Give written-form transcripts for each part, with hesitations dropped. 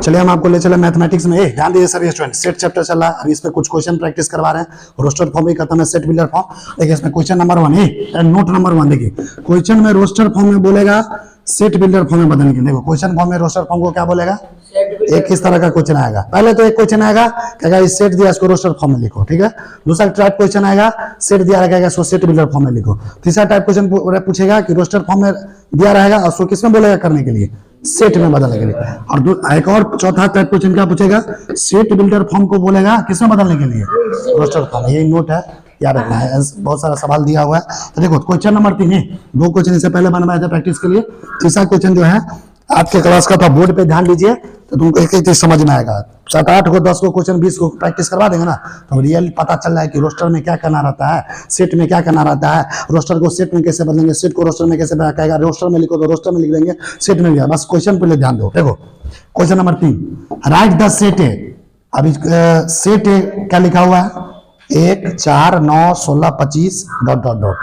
चलिए हम आपको ले चले मैथमेटिक्स में। ध्यान दीजिए सभी स्टूडेंट, सेट चैप्टर चल रहा है। अभी इस पे कुछ क्वेश्चन प्रैक्टिस करवा रहे हैं। रोस्टर फॉर्म भी खत्म है, सेट बिल्डर फॉर्म। देखिए इसमें क्वेश्चन नंबर 1 नोट नंबर 1 देखिए, क्वेश्चन में रोस्टर फॉर्म में बोलेगा सेट बिल्डर फॉर्म में बदलने के। देखो क्वेश्चन फॉर्म में रोस्टर फॉर्म को क्या बोलेगा, एक किस तरह का क्वेश्चन आएगा। पहले तो एक क्वेश्चन आएगा, कहेगा इस सेट दिया इसको रोस्टर फॉर्म में लिखो, ठीक है। दूसरा टाइप क्वेश्चन आएगा, सेट दिया रहेगा इसको सेट बिल्डर फॉर्म में लिखो। तीसरा टाइप क्वेश्चन पूछेगा कि रोस्टर फॉर्म में दिया रहेगा और उसको किसमें बोलेगा करने के लिए, सेट में बदलने के लिए। और एक और चौथा टाइप क्वेश्चन क्या पूछेगा, सेट बिल्डर फॉर्म को बोलेगा किसमें बदलने के लिए, रोस्टर फॉर्म। यही नोट है, याद रखना है। बहुत सारा सवाल दिया हुआ है। तो देखो क्वेश्चन नंबर 3 है, 2 क्वेश्चन इससे पहले बनवाए थे प्रैक्टिस के लिए। तीसरा क्वेश्चन जो है आपके क्लास का था, बोर्ड पे ध्यान दीजिए तो तुमको एक एक चीज समझ में आएगा। 7, 8 को 10 को क्वेश्चन 20 को प्रैक्टिस करवा देंगे ना, तो रियल पता चल रहा है कि रोस्टर में क्या करना रहता है, सेट में क्या करना रहता है, रोस्टर को सेट में कैसे बदलेंगे, सेट को रोस्टर में कैसे कहेगा, रोस्टर में लिखो तो रोस्टर में लिख देंगे, सेट में लिखा। बस क्वेश्चन पे ध्यान दो। देखो question number 3, right the set ए। अभी सेट ए क्या लिखा हुआ है, 1, 4, 9, 16, 25 dot dot dot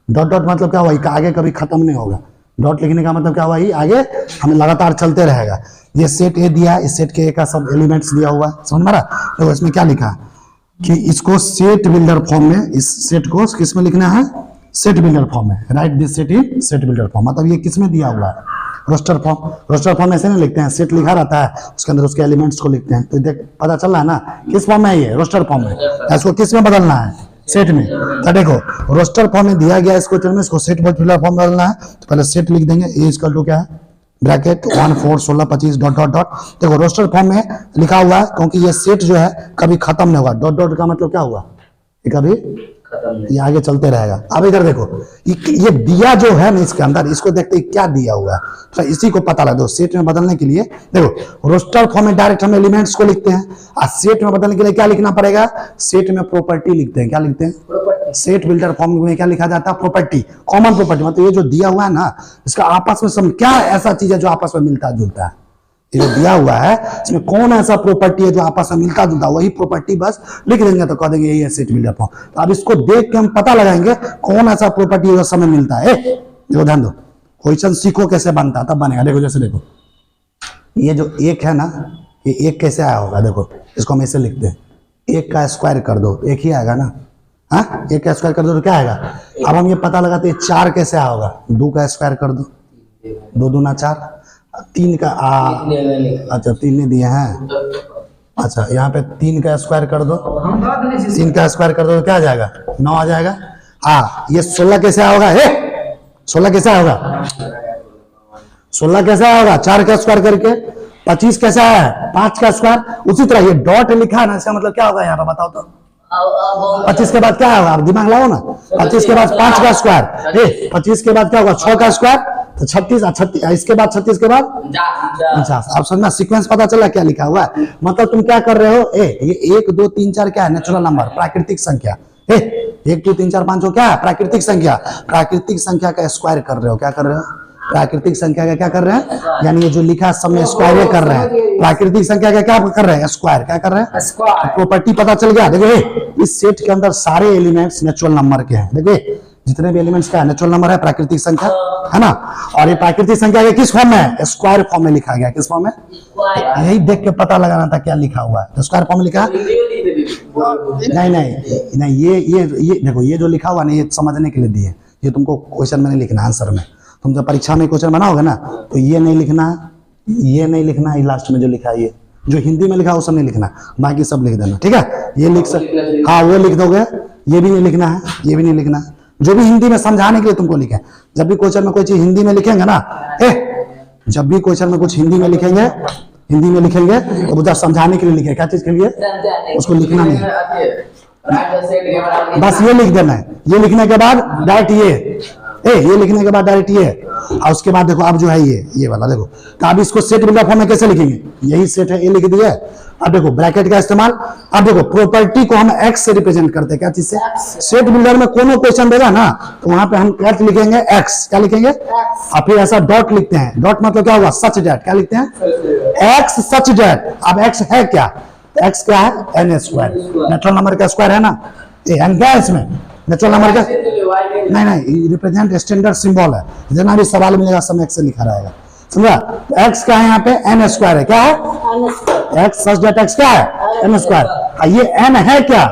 dot dot. मतलब क्या हुआ, आगे कभी खत्म नहीं होगा। डॉट लिखने का मतलब क्या हुआ, आगे हमें लगातार चलते रहेगा। ये सेट ए दिया, इस सेट के ए का सब एलिमेंट्स दिया हुआ है, समझ में रहा। तो इसमें क्या लिखा कि इसको सेट बिल्डर फॉर्म में, इस सेट को किस में लिखना है, सेट बिल्डर फॉर्म में। Right this set in set builder form. मतलब ये किस में दिया हुआ है, रोस्टर फॉर्म। रोस्टर फॉर्म ऐसे नहीं लिखते हैं, सेट लिखा रहता है उसके अंदर उसके एलिमेंट्स को लिखते हैं। तो देख पता चल रहा है ना किस फॉर्म में है ये, रोस्टर फॉर्म में। इसको किस में बदलना है, सेट में। तो देखो रोस्टर फॉर्म में दिया गया इसको में, इसको सेट बिल्डर फॉर्म में बदलना है। तो पहले सेट लिख देंगे, ए इक्वल टू क्या है, ब्रैकेट 1, 4, 16, 25 डॉट डॉट डॉट। देखो रोस्टर फॉर्म में लिखा हुआ है क्योंकि ये सेट जो है कभी खत्म नहीं होगा। डॉट डॉट का मतलब क्या हुआ, ये कभी ये आगे चलते रहेगा। अब इधर देखो ये दिया जो है ना इसके अंदर, इसको देखते ही क्या दिया हुआ है, तो इसी को पता लगा दो। सेट में बदलने के लिए देखो रोस्टर फॉर्म में डायरेक्ट हम एलिमेंट्स को लिखते हैं, और सेट में बदलने के लिए क्या लिखना पड़ेगा, सेट में प्रॉपर्टी लिखते हैं। क्या लिखते हैं, सेट बिल्डर फॉर्म में क्या लिखा जाता है, प्रॉपर्टी, कॉमन प्रॉपर्टी। मतलब ये जो दिया हुआ है ना, इसका आपस में सब क्या ऐसा चीज है जो आपस में मिलता जुलता है। ये जो दिया हुआ है इसमें कौन ऐसा प्रॉपर्टी है जो आपस में मिलता जुलता, वही प्रॉपर्टी बस लिख देंगे तो कह देंगे यही है सेट बिल्डर फॉर्म। तो अब इसको देख के हम पता लगाएंगे कौन ऐसा प्रॉपर्टी है समय मिलता है। देखो ध्यान दो, क्वेश्चन सीखो कैसे बनता है तब बनेगा। देखो जैसे देखो ये जो 1 है ना, ये 1 कैसे आया होगा, देखो इसको हम ऐसे लिखते हैं, 1 का स्क्वायर कर दो 1 ही आएगा ना। हाँ 1 का स्क्वायर कर दो तो क्या आएगा। अब हम ये पता लगाते हैं 4 कैसे आया होगा, 2 का स्क्वायर कर दो, 2 दूना 4, 3 का अच्छा 3 ने दिए हैं। अच्छा यहाँ पे 3 का स्क्वायर कर दो, 3 का स्क्वायर कर दो तो क्या आ जाएगा, 9 आ जाएगा। हाँ ये 16 कैसे होगा, 16 कैसे होगा, 16 कैसे होगा, 4 का स्क्वायर करके। 25 कैसे आया है, 5 का स्क्वायर। उसी तरह ये डॉट लिखा है ना, इसका मतलब क्या होगा यहाँ पे बताओ तो। 25 के बाद क्या होगा, आप दिमाग लगाओ ना। 25 के बाद 5 का स्क्वायर, 25 के बाद क्या होगा, 6 का स्क्वायर तो 36, इसके बाद 36 के बाद 50। आप समझना, सीक्वेंस पता चला क्या लिखा हुआ है। मतलब तुम क्या कर रहे हो, ये 1, 2, 3, 4 क्या है, नेचुरल नंबर, प्राकृतिक संख्या। 1, 2, 3, 4, 5 क्या है, प्राकृतिक संख्या। प्राकृतिक संख्या का स्क्वायर कर रहे हो, क्या कर रहे हो, प्राकृतिक संख्या का क्या कर रहे हैं, यानी ये जो लिखा है सब में स्क्वायर कर रहे हैं। प्राकृतिक संख्या का क्या कर रहे हैं, स्क्वायर। क्या कर रहे हैं, प्रॉपर्टी पता चल गया। देखो इस सेट के अंदर सारे एलिमेंट्स नेचुरल नंबर के हैं। देखिए जितने भी एलिमेंट्स का नेचुरल नंबर है, प्राकृतिक संख्या है ना। और ये प्राकृतिक संख्या के किस फॉर्म में है, स्क्वायर फॉर्म में लिखा गया। किस फॉर्म में, यही देख के पता लगाना था क्या लिखा हुआ है। स्क्वायर फॉर्म में लिखा नहीं, ये देखो ये जो लिखा हुआ ना, ये समझने के लिए दिए, ये तुमको क्वेश्चन में नहीं लिखना, आंसर में। तुम जब परीक्षा में क्वेश्चन बनाओगे ना तो ये नहीं लिखना, ये नहीं लिखना, ये लास्ट में जो लिखा है, ये जो हिंदी में लिखा है वो सब नहीं लिखना, बाकी सब लिख देना, ठीक है। ये लिख सकते, हाँ वो लिख दोगे, ये भी नहीं लिखना है, ये भी नहीं लिखना है, जो भी हिंदी में समझाने के लिए तुमको लिखे। जब भी क्वेश्चन में कोई चीज हिंदी में लिखेंगे ना, जब भी क्वेश्चन में कुछ हिंदी में लिखेंगे, हिंदी में लिखेंगे तो वो जब समझाने के लिए लिखे, क्या चीज के लिए, उसको लिखना नहीं है, बस ये लिख देना है। ये लिखने के बाद डायरेक्ट ये लिखने के बाद डायरेक्ट ये, और उसके बाद देखो अब जो है ये वाला देखो। तो अब इसको सेट बिल्डर फॉर्म में कैसे लिखेंगे, यही सेट है, ये लिख दिए। अब देखो ब्रैकेट का इस्तेमाल। अब देखो प्रॉपर्टी को हम एक्स से रिप्रेजेंट करते हैं, क्या चीज से, सेट बिल्डर में कोनो क्वेश्चन देगा ना तो वहां पे हम क्या लिखेंगे, एक्स। क्या लिखेंगे, और फिर ऐसा डॉट लिखते हैं। डॉट मतलब क्या होगा, सच डैट। क्या लिखते हैं, एक्स सच डैट। अब एक्स है क्या, एक्स क्या है, एन स्क्वायर, नेचुरल नंबर का स्क्वायर है ना। एन क्या है इसमें, नेचुरल नंबर का नहीं, रिप्रेजेंट स्टैंडर्ड सिंबल है। जितना भी सवाल मिलेगा सब एक्स से लिखा रहेगा। समझा? एक्स क्या है यहाँ पे, एन स्क्वायर है, क्या है एक्स सच दैट एक्स क्या है एन स्क्वायर। ये एन है क्या,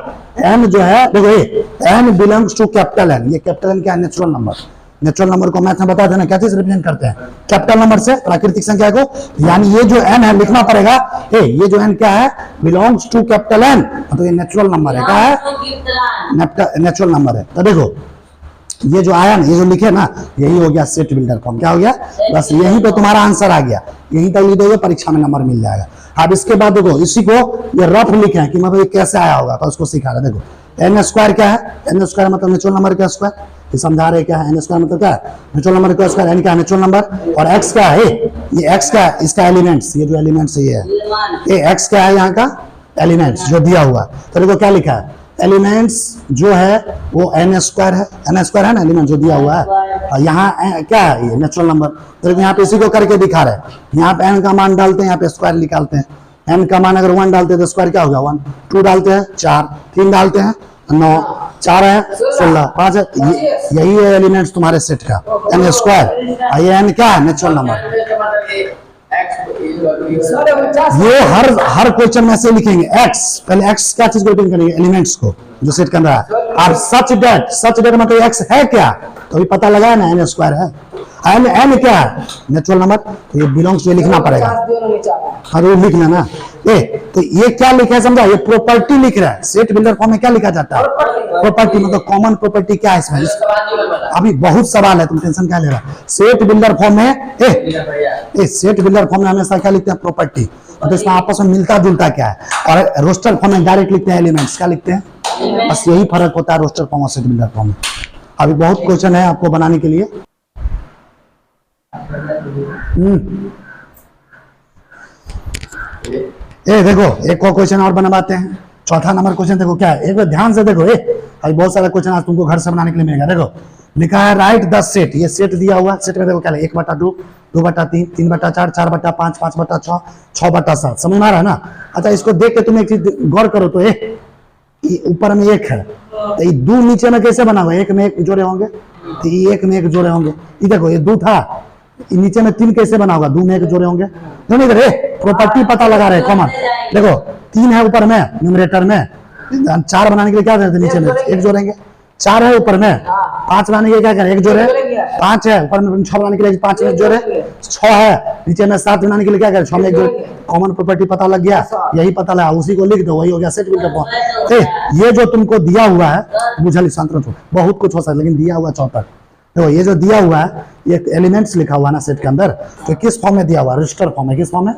एन जो है देखो ये n belongs to capital n. ये कैपिटल एन क्या है, नेचुरल नंबर। नेचुरल नंबर को मैथ में बता देना क्या चीज रिप्रेजेंट करते हैं, कैपिटल नंबर से प्राकृतिक संख्या को। यानी ये जो एन है लिखना पड़ेगा, ये जो एन क्या है, बिलोंग्स टू कैपिटल एन, तो ये नेचुरल नंबर है, क्या है नेचुरल नंबर है। तो देखो ये जो आया ना, ये जो लिखे ना, यही हो गया सेट बिल्डर फॉर्म। क्या हो गया, बस यहीं पे तुम्हारा आंसर आ गया, यहीं तक लिख दोगे परीक्षा में नंबर मिल जाएगा। अब इसके बाद देखो इसी को ये रफ लिखे हैं कि मतलब ये कैसे आया होगा, तो उसको सिखा रहे। देखो एन स्क्वायर क्या है, एन स्क्वायर मतलब नेचुरल नंबर का स्क्वायर, ये समझा रहे क्या है, एन स्क्वायर मतलब क्या है नेचुरल नंबर का स्क्वायर, एन क्या है नेचुरल नंबर, और एक्स क्या है, ये एक्स क्या है इसका एलिमेंट्स, ये जो एलिमेंट्स ये है, ये एक्स क्या है यहाँ का एलिमेंट्स जो दिया हुआ। तो देखो क्या लिखा है, एलिमेंट्स जो है वो एन स्क्वायर है, एन स्क्वायर है ना एलिमेंट जो दिया हुआ है, और यहाँ क्या है ये नेचुरल नंबर। तो यहाँ पे इसी को करके दिखा रहे हैं, यहाँ पे एन का मान डालते हैं, यहाँ पे स्क्वायर निकालते हैं। एन का मान अगर 1 डालते हैं तो स्क्वायर क्या हो गया 1, 2 डालते हैं 4, 3 डालते हैं 9, 4 है 16, 5 है, यही है एलिमेंट्स तुम्हारे सेट का एन स्क्वायर। ये एन क्या है नेचुरल नंबर। ये हर क्वेश्चन में से लिखेंगे एक्स, पहले एक्स क्या चीज को रिप्रेजेंट करेंगे, एलिमेंट्स को जो सेट कर रहा है। और सच डेट मतलब एक्स है क्या, तो अभी पता लगा ना एन स्क्वायर है, एन क्या है नेचुरल नंबर, तो ये बिलोंग्स में लिखना पड़ेगा। हाँ तो लिखना ना, तो ये क्या लिखा है समझा, ये प्रॉपर्टी लिख रहा है। सेट बिल्डर फॉर्म में क्या लिखा जाता है, प्रॉपर्टी मतलब कॉमन प्रॉपर्टी क्या है इसमें, अभी बहुत सवाल है, तुम टेंशन क्या ले रहा है। सेट बिल्डर फॉर्म में सेट बिल्डर फॉर्म में हमेशा क्या लिखते हैं प्रॉपर्टी, तो इसमें आपस में मिलता जुलता क्या है। और रोस्टर फॉर्म में डायरेक्ट लिखते हैं एलिमेंट्स, क्या लिखते हैं, बस यही फर्क होता है रोस्टर फॉर्म और सेट बिल्डर फॉर्म में। अभी बहुत क्वेश्चन है आपको बनाने के लिए। देखो एक और क्वेश्चन और बनवाते हैं, चौथा नंबर क्वेश्चन देखो क्या है, एक बार ध्यान से देखो। अभी बहुत सारा क्वेश्चन आज तुमको घर से बनाने के लिए मिलेगा। देखो लिखा है राइट द सेट, ये सेट दिया हुआ, सेट में देखो क्या है 1/2, 2/3, 3/4, 4/5, 5/6, 6/7, समझ में आ रहा है ना। अच्छा इसको देख के तुम एक चीज गौर करो, तो ऊपर में 1 है, तो ये 2 नीचे में कैसे बना हुआ, 1 में 1 जोड़े होंगे, तो ये 1 में 1 जोड़े होंगे। ये देखो ये 2 था, नीचे में 3 कैसे बना होगा, 2 में 1 जोड़े होंगे। दोनों इधर प्रॉपर्टी पता लगा रहे कॉमन। देखो 3 है ऊपर में न्यूमरेटर में, 4 बनाने के लिए क्या करते हैं नीचे में 1 जोड़ेंगे, 4 है ऊपर में, 5 बनाने के लिए क्या करें 1 जोड़े, 5 है ऊपर में 6 बनाने के लिए 5 में 1 जोड़े, 6 है नीचे में 7 बनाने के लिए क्या करें 6 में 1 जोड़े। कॉमन प्रॉपर्टी पता लग गया, यही पता लगा, उसी को लिख दो, वही हो गया सेट बिल्डर फॉर्म। ये जो तुमको दिया हुआ है बुझल शांत, बहुत कुछ हो सकता है लेकिन दिया हुआ 4 देखो ये जो दिया हुआ है ये एलिमेंट्स लिखा हुआ है ना सेट के अंदर, तो किस फॉर्म में दिया हुआ है, रजिस्टर फॉर्म में, किस फॉर्म में,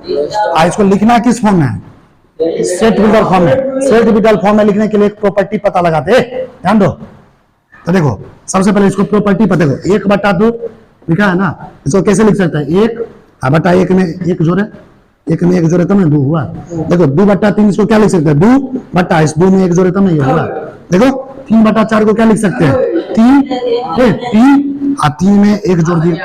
इसको लिखना किस फॉर्म में है, सेट बिल्डर फॉर्म में। सेट बिल्डर फॉर्म में लिखने के लिए एक प्रॉपर्टी पता लगाते हैं, ध्यान दो। तो देखो सबसे पहले इसको प्रॉपर्टी पता देखो, 1/2 लिखा है ना, इसको कैसे लिख सकता है 1/1 में 1 जोड़े, 1 में 1 जोड़े तब 2 हुआ। देखो 2/3 इसको क्या लिख सकते हैं 2 इस 2 में 1 जोड़े तब ये हुआ। देखो 3/4 को क्या लिख सकते हैं 3 और 3 में 1 जोड़ दिए,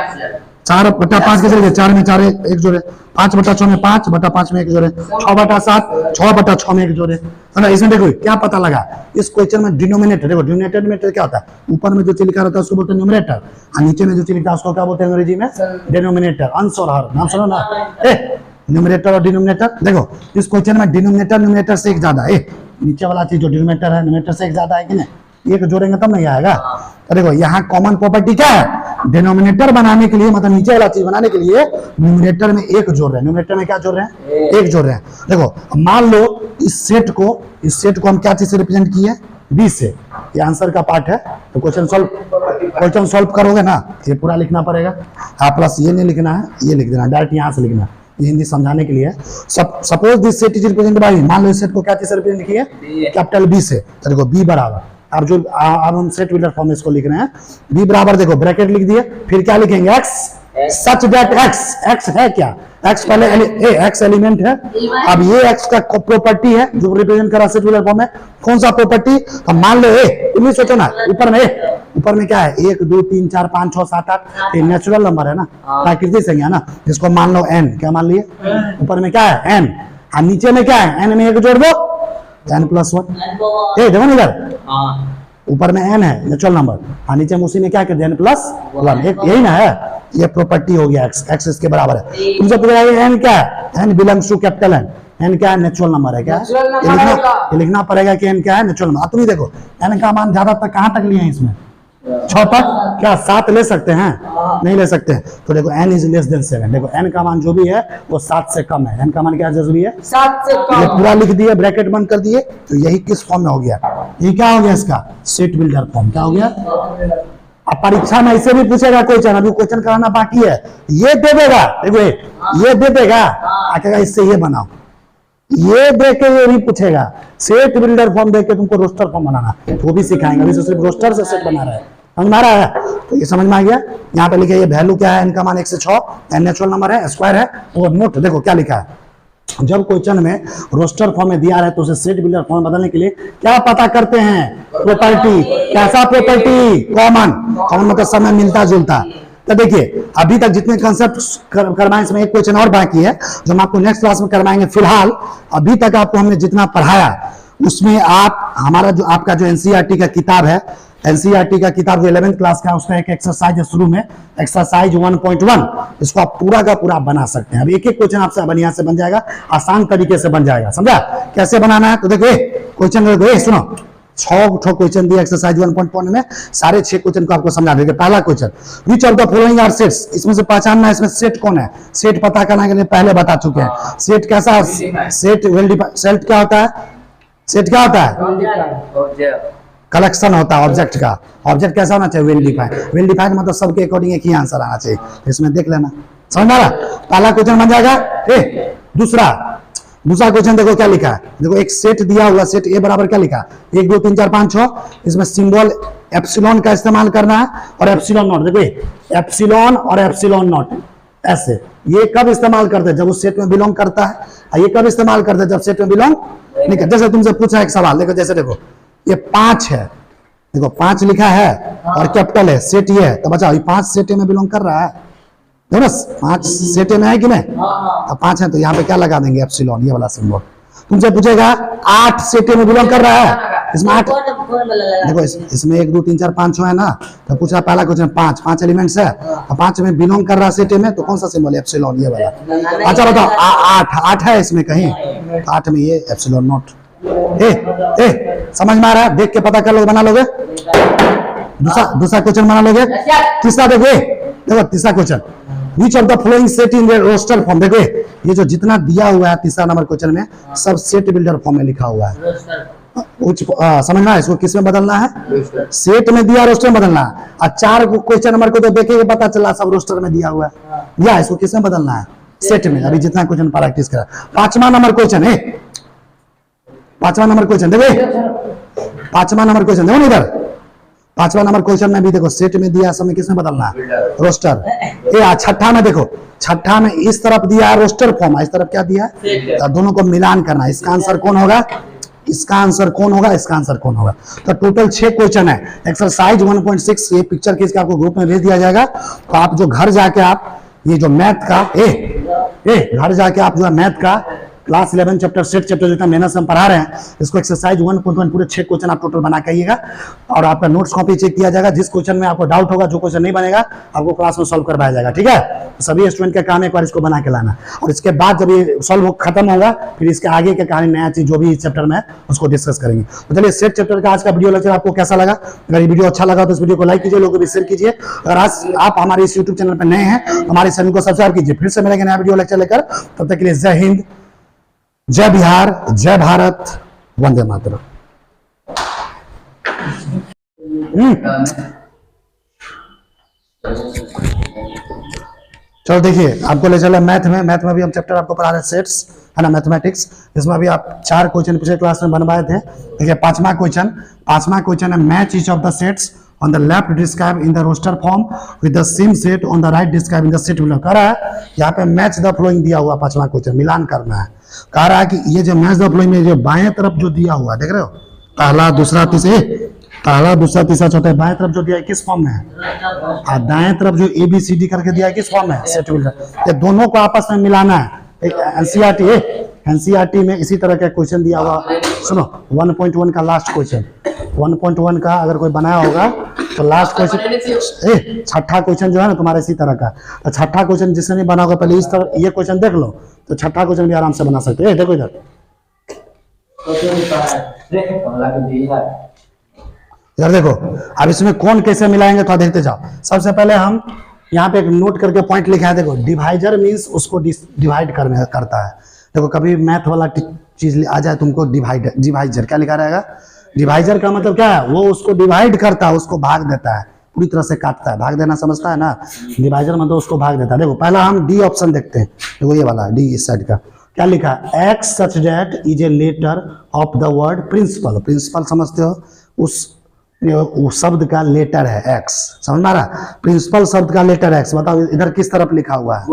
4/5 के जरिए 4 में 4 1 जोड़े, 5/6 में 5/5 में 1 जोड़े, 6/7 6/6 में 1 जोड़े। है इसमें देखो क्या पता लगा, इस क्वेश्चन में डिनोमिनेटर, देखो डिनोमिनेटर क्या होता है, ऊपर में जो चीज लिखा रहता है उसको बोलते हैं न्यूमरेटर, और नीचे में जो चीज लिखा है उसको क्या बोलते हैं अंग्रेजी में डिनोमिनेटर। अंश और हर, नाम सुनो ना न्यूमरेटर और डिनोमिनेटर। देखो इस क्वेश्चन में डिनोमिनेटर न्यूमरेटर से 1 ज्यादा है, नीचे वाला चीज जो डिनोमिनेटर है न्यूमरेटर से 1 ज्यादा है कि नहीं, 1 जोड़ेंगे तब नहीं आएगा। तो देखो यहाँ कॉमन प्रॉपर्टी क्या है, डिनोमिनेटर बनाने के लिए मतलब नीचे वाला चीज बनाने के लिए न्यूमरेटर में 1 जोड़ रहे हैं, न्यूमरेटर में क्या जोड़ रहे हैं 1 जोड़ रहे हैं। देखो मान लो इस सेट को हम क्या चीज से रिप्रेजेंट किए बी से, ये आंसर का पार्ट है। तो क्वेश्चन सॉल्व करोगे ना ये पूरा लिखना पड़ेगा, प्लस ये नहीं लिखना है, ये लिख देना डायरेक्ट यहाँ से लिखना, ये हिंदी समझाने के लिए। Suppose this set is represented by, मान लो इस सेट को क्या चीज से रिप्रेजेंट किए कैपिटल बी से, तो देखो बी बराबर, अब हम सेट बिल्डर फॉर्म में इसको लिख रहे हैं, बी बराबर देखो ब्रैकेट लिख दिए, फिर क्या लिखेंगे एक्स सच दैट एक्स है क्या, एक्स पहले एक्स एलिमेंट है, अब ये एक्स का प्रॉपर्टी है जो रिप्रेजेंट कर रहा है सेट बिल्डर फॉर्म में, कौन सा प्रॉपर्टी, तो मान लो तुम सोचो ना ऊपर में क्या है 1 2 3 4 5 6 7 8, ये नेचुरल नंबर है ना, प्राकृतिक संख्या ना, इसको मान लो n, क्या मान लिए ऊपर में क्या है n, और नीचे में क्या है n में 1 जोड़ दो n+1, देखो ना इधर ऊपर में n है नेचुरल नंबर, और नीचे में उसी में क्या कर दिया n+1, यही ना है। ये प्रॉपर्टी हो गया एक्स, एक्स इसके बराबर है। तुमसे पूछा एन क्या है, n belongs to capital n, n क्या है, नेचुरल नंबर है। क्या ये लिखना पड़ेगा कि एन क्या है, नेचुरल नंबर। तुम ही देखो एन का मान ज्यादातर कहां तक लिए हैं इसमें, 6 तक। क्या 7 ले सकते हैं, नहीं ले सकते हैं। तो देखो n इज लेस देन 7, देखो n का मान जो भी है वो 7 से कम है। n का मान क्या जरूरी है, 7 से कम। ये पूरा लिख दिए, ब्रैकेट बंद कर दिए, तो यही किस फॉर्म में हो गया, ये क्या हो गया इसका सेट बिल्डर फॉर्म। क्या हो गया, अब परीक्षा में ऐसे भी पूछेगा क्वेश्चन, अभी क्वेश्चन कराना बाकी है, ये दे देगा, देखो ये दे देगा, आकेगा इससे ये बनाओ, ये देख के ये भी पूछेगा। सेट बिल्डर फॉर्म देख के तुमको रोस्टर फॉर्म बनाना, वो भी सिखाएंगे। अभी सिर्फ रोस्टर से सेट बना रहा है, समझ में आ रहा है। तो ये समझ में आ गया। यहाँ पे लिखे ये वैल्यू क्या है, इनका मान 1 से 6, एन नेचुरल नंबर है, स्क्वायर है। और नोट देखो क्या लिखा है, जब क्वेश्चन में रोस्टर फॉर्म में दिया है तो उसे सेट बिल्डर फॉर्म बदलने के लिए क्या पता करते हैं, प्रॉपर्टी। कैसा प्रॉपर्टी, कॉमन। कॉमन मतलब समय मिलता जुलता। तो देखिए अभी तक जितने कंसेप्ट करवाए इसमें एक क्वेश्चन और बाकी है जो हम आपको नेक्स्ट क्लास में करवाएंगे। फिलहाल अभी तक आपको हमने जितना पढ़ाया उसमें आप हमारा जो आपका जो एनसीईआरटी का किताब है, एनसीईआरटी का किताब जो 11th क्लास का, उसका एक एक्सरसाइज है शुरू में, एक्सरसाइज 1.1, इसको आप पूरा का पूरा बना सकते हैं। अब एक एक क्वेश्चन आपसे बढ़िया से बन जाएगा, आसान तरीके से बन जाएगा। समझा कैसे बनाना है, तो देखो क्वेश्चन देखो, सुनो 6 क्वेश्चन दिया एक्सरसाइज 1.1 में, सारे 6 क्वेश्चन को आपको समझा देंगे। पहला question, which of the following are sets, इसमें से पहचानना है इसमें सेट कौन है। सेट पता करने के लिए पहले बता चुके हैं। सेट कैसा, सेट वेल डिफाइंड। सेट क्या होता है, सेट क्या होता है, कलेक्शन होता है ऑब्जेक्ट का। ऑब्जेक्ट कैसा होना चाहिए, वेल डिफाइंड। वेल डिफाइंड मतलब सबके अकॉर्डिंग एक ही आंसर आना चाहिए, इसमें देख लेना, समझ आ रहा। पहला क्वेश्चन बन जाएगा। दूसरा क्वेश्चन देखो क्या लिखा है, देखो एक सेट दिया हुआ, सेट ए बराबर क्या लिखा, 1 2 3 4 5 6, इसमें सिंबल एप्सिलॉन का इस्तेमाल करना है और एप्सिलॉन नॉट। देखो एप्सिलॉन और एप्सिलॉन नॉट ऐसे, ये कब इस्तेमाल करते हैं, जब उस सेट में बिलोंग करता है, और ये कब इस्तेमाल करते हैं, जब सेट में बिलोंग नहीं करता। जैसे तुमसे पूछा एक सवाल, देखो जैसे देखो ये 5 है, देखो 5 लिखा है और कैपिटल है, सेट ये है, तो बचाओ ये 5 सेट में बिलोंग कर रहा है, देखो ना 5 सेट में है कि नहीं। अब 5 है तो यहाँ पे क्या लगा देंगे, एप्सिलॉन, ये वाला सिंबल। तुमसे पूछेगा 8 सेट में बिलोंग कर रहा है, इसमें 8 देखो इसमें 1 2 3 4 5 6 है ना, तो पूछा पहला क्वेश्चन 5 एलिमेंट्स है, 5 में बिलोंग कर रहा है सेट में, तो कौन सा सिंबल है, एप्सिलॉन, ये वाला। अच्छा बताओ 8 है इसमें कहीं, 8 में ये एप्सिलॉन नॉट। समझ में आ रहा है, देख के पता कर लोगे, बना लोगे। दूसरा क्वेश्चन बना लोगे। तीसरा देखो तीसरा question, which of the following set in roster form. देखो ये जो जितना दिया हुआ है तीसरा नंबर क्वेश्चन में, सब सेट बिल्डर फॉर्म में लिखा हुआ है। समझना है, इसको किस में बदलना है, सेट में दिया रोस्टर में बदलना है। और 4 क्वेश्चन नंबर को तो देखेंगे पता चला सब रोस्टर में दिया हुआ है, या इसको किस में बदलना है, सेट में। अभी जितना क्वेश्चन प्रैक्टिस करा, 5वां नंबर क्वेश्चन है, 5वां नंबर क्वेश्चन देखो, 5वां नंबर क्वेश्चन देखो इधर, 5वां नंबर क्वेश्चन में भी देखो सेट में दिया, समय किसमें बदलना है, रोस्टर। छठा में देखो, छठा में इस तरफ दिया है रोस्टर फॉर्म, इस तरफ क्या दिया है, तो दोनों को मिलान करना। इसका आंसर कौन होगा, इसका आंसर कौन होगा, इसका आंसर कौन होगा। तो टोटल 6 क्वेश्चन है। एक्सरसाइज 1.6 ये पिक्चर खींच के आपको ग्रुप में भेज दिया जाएगा। तो आप जो घर जाके आप ये जो मैथ का घर जाके आप जो है मैथ का क्लास 11 चैप्टर सेट चैप्टर जितना मेहनत से हम पढ़ा रहे हैं, इसको एक्सरसाइज 1.1 पूरे 6 क्वेश्चन आप टोटल बना के आइएगा, और आपका नोट्स कॉपी चेक किया जाएगा। जिस क्वेश्चन में आपको डाउट होगा, जो क्वेश्चन नहीं बनेगा, आपको क्लास में सॉल्व करवाया जाएगा, ठीक है। तो सभी स्टूडेंट का काम एक बार इसको बना के लाना, और इसके बाद जब ये सॉल्व खत्म होगा, फिर इसके आगे के कहानी नया चीज जो भी इस चैप्टर में है उसको डिस्कस करेंगे। तो चलिए सेट चैप्टर का आज का वीडियो लेक्चर आपको कैसा लगा। अगर ये वीडियो अच्छा लगा तो इस वीडियो को लाइक कीजिए, लोगों को भी शेयर कीजिए। अगर आज आप हमारे इस यूट्यूब चैनल पर नए हैं, हमारे चैनल को सब्सक्राइब कीजिए। फिर से मिलेंगे नया वीडियो लेक्चर लेकर, तब तक के लिए जय हिंद, जय बिहार, जय भारत, वंदे मातरम। चलो देखिए, आपको ले चला मैथ में भी हम चैप्टर आपको पढ़ा रहे हैं सेट्स, है ना, मैथमेटिक्स। इसमें अभी आप 4 क्वेश्चन पिछले क्लास में बनवाए थे। देखिए पांचवा क्वेश्चन है, match each of the sets on the left describe in the roster form with the same set on the right describe in the set below। कह रहा है यहाँ पे मैच द फ्लोइंग दिया हुआ, पांचवा क्वेश्चन मिलान करना है। कह रहा है कि ये जो मैच द फ्लोइंग में जो बाएं तरफ जो दिया हुआ देख रहे हो, पहला दूसरा तीसरा चौथा, बाएं तरफ जो दिया है किस फॉर्म में है, और दाएं तरफ जो ABCD करके दिया है किस फॉर्म में, सेट बिल्डर। ये दोनों को आपस में मिलाना है। एनसीईआरटी में इसी तरह का क्वेश्चन दिया हुआ। सुनो 1.1 का लास्ट क्वेश्चन, 1.1 का अगर कोई बनाया होगा तो लास्ट क्वेश्चन छठा क्वेश्चन जो है ना तुम्हारा इसी तरह का। तो छठा क्वेश्चन जिसने नहीं बना होगा पहले इस तरह ये क्वेश्चन देख लो, तो छठा क्वेश्चन भी आराम से बना सकते हैं। देखो इधर इधर देखो, अब इसमें कौन कैसे मिलाएंगे तो देखते जाओ। सबसे पहले हम यहाँ पे एक नोट करके पॉइंट लिखा है, देखो डिवाइजर मीन्स उसको डिवाइड करता है। देखो कभी मैथ वाला चीज आ जाए तुमको, डिवाइजर क्या लिखा रहेगा, डिवाइजर का मतलब क्या है, वो उसको डिवाइड करता है, उसको भाग देता है, पूरी तरह से काटता है। भाग देना समझता है ना, डिवाइजर मतलब उसको भाग देता है। देखो पहला हम डी ऑप्शन देखते हैं, देखो ये वाला डी इस साइड का क्या लिखा है, x such that is a letter of the word principal. Principal समझते हो, उस शब्द का लेटर है एक्स, समझ में आ रहा, प्रिंसिपल शब्द का लेटर एक्स। बताओ इधर किस तरफ लिखा हुआ है,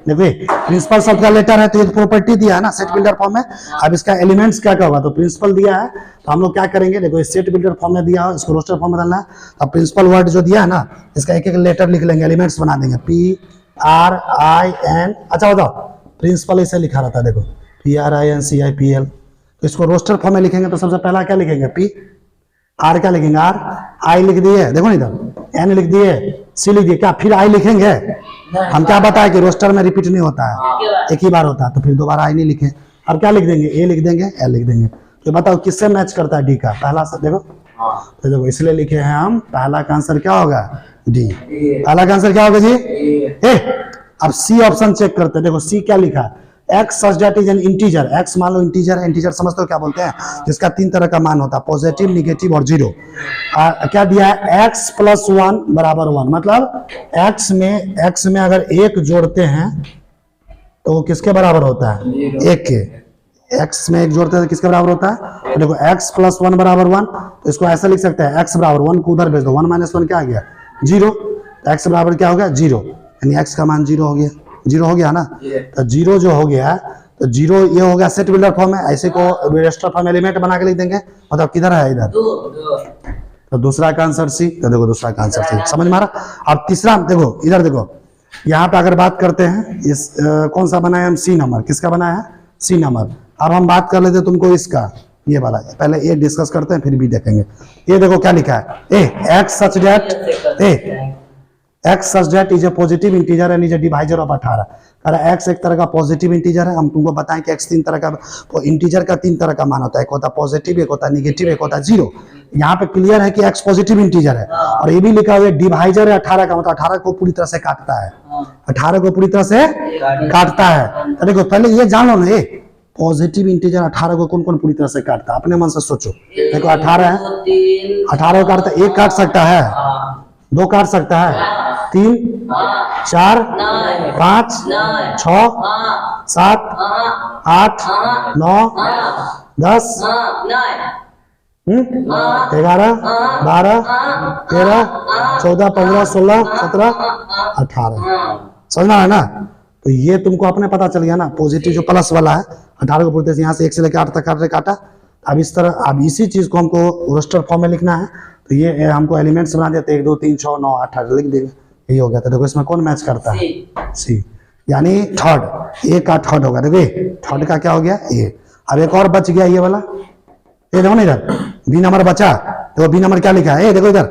देखो प्रिंसिपल शब्द का लेटर है तो ये प्रॉपर्टी दिया है ना सेट बिल्डर फॉर्म में। अब इसका एलिमेंट्स क्या क्या होगा, तो प्रिंसिपल दिया है तो हम लोग क्या करेंगे, देखो सेट बिल्डर फॉर्म में दिया है, इसको रोस्टर फॉर्म में डालना है। अब प्रिंसिपल वर्ड जो दिया है ना, इसका एक एक लेटर लिख लेंगे, एलिमेंट्स बना देंगे, पी आर आई एन। अच्छा बताओ प्रिंसिपल ऐसे लिखा रहता है, देखो p r i n c i p l. तो इसको रोस्टर फॉर्म में लिखेंगे तो सबसे पहला क्या लिखेंगे, पी आर क्या लिखेंगे, आर आई लिख दिए, देखो इधर एन लिख दिए, सी लिख दिए, क्या फिर आई लिखेंगे, हम क्या बताए कि रोस्टर में रिपीट नहीं होता है, एक ही बार होता है, तो फिर दोबारा आई नहीं लिखे। अब क्या लिख देंगे, ए लिख देंगे, एल लिख देंगे। तो बताओ किससे मैच करता है डी का, पहला से देखो, तो देखो इसलिए लिखे हैं हम, पहला का आंसर क्या होगा, डी। पहला का आंसर क्या होगा जी, ए। अब सी ऑप्शन चेक करते हैं, देखो सी क्या लिखा है, x such that is an integer. X मान लो इंटीजर है, इंटीजर समझते हो क्या बोलते हैं, जिसका 3 तरह का मान होता है, पॉजिटिव, निगेटिव और जीरो। क्या दिया है, एक्स प्लस 1 बराबर 1, मतलब एक्स में अगर 1 जोड़ते हैं तो वो किसके बराबर होता है, 1 के। एक्स में 1 जोड़ते हैं तो किसके बराबर होता है, तो देखो एक्स प्लस 1 बराबर 1, तो इसको ऐसा लिख सकते हैं, एक्स बराबर 1 को उधर भेज दो, 1 माइनस 1 क्या आ गया, 0। एक्स बराबर क्या हो गया, 0, यानी एक्स का मान 0 हो गया, 0 हो गया ना। तो 0 जो हो गया, तो 0 ये हो गया सेट बिल्डर फॉर्म में, ऐसे को रजिस्टर फॉर्म एलिमेंट बना के लिख देंगे। मतलब किधर है, इधर, तो दूसरा का आंसर सी। तो देखो दूसरा का आंसर सी, समझ में आ रहा। अब तीसरा देखो, इधर देखो, यहाँ पे अगर बात करते हैं इस कौन सा बनाया हम, सी नंबर, किसका बनाया है, सी नंबर। अब हम बात कर लेते तुमको इसका, ये वाला, पहले ए डिस्कस करते हैं फिर भी देखेंगे। ये देखो क्या लिखा है, A X such that X such that is a positive integer and is a divisor of 18। अरे एक्स एक तरह का पॉजिटिव इंटीजर है, हम तुमको बताएं कि एक्स 3 तरह का इंटीजर का 3 तरह का मान होता है, एक होता है पॉजिटिव, एक होता है निगेटिव, एक होता है जीरो। यहाँ पे क्लियर है कि एक्स पॉजिटिव इंटीजर है, और ये भी लिखा हुआ है डिवाइजर है 18 का, मतलब 18 को पूरी तरह से काटता है, 18 को पूरी तरह से काटता है। तो देखो पहले ये जान लो ना, ये पॉजिटिव इंटीजर 18 को कौन कौन पूरी तरह से काटता है, अपने मन से सोचो। देखो 18 है, 18 को काटता है, 1 काट सकता है, 2 काट सकता है, 3 4 5 6 7 8 9 10 11 12 13 14 15 16 17 18। समझना है ना। तो ये तुमको अपने पता चल गया ना, पॉजिटिव जो प्लस वाला है 18 को पूछते यहाँ से 1 से लेकर 8 तक काटा। अब इस तरह, अब इसी चीज को हमको रोस्टर फॉर्म में लिखना है, तो ये हमको एलिमेंट्स बना देते, 1 2 3 6 9 8 लिख देंगे, यही हो गया। तो देखो इसमें कौन मैच करता है, सी, यानी थर्ड, ए का थर्ड होगा। देखो थर्ड का क्या हो गया, ए। अब एक और बच गया ये वाला, ये देखो ना इधर बी नंबर बचा, देखो बी नंबर क्या लिखा है, देखो इधर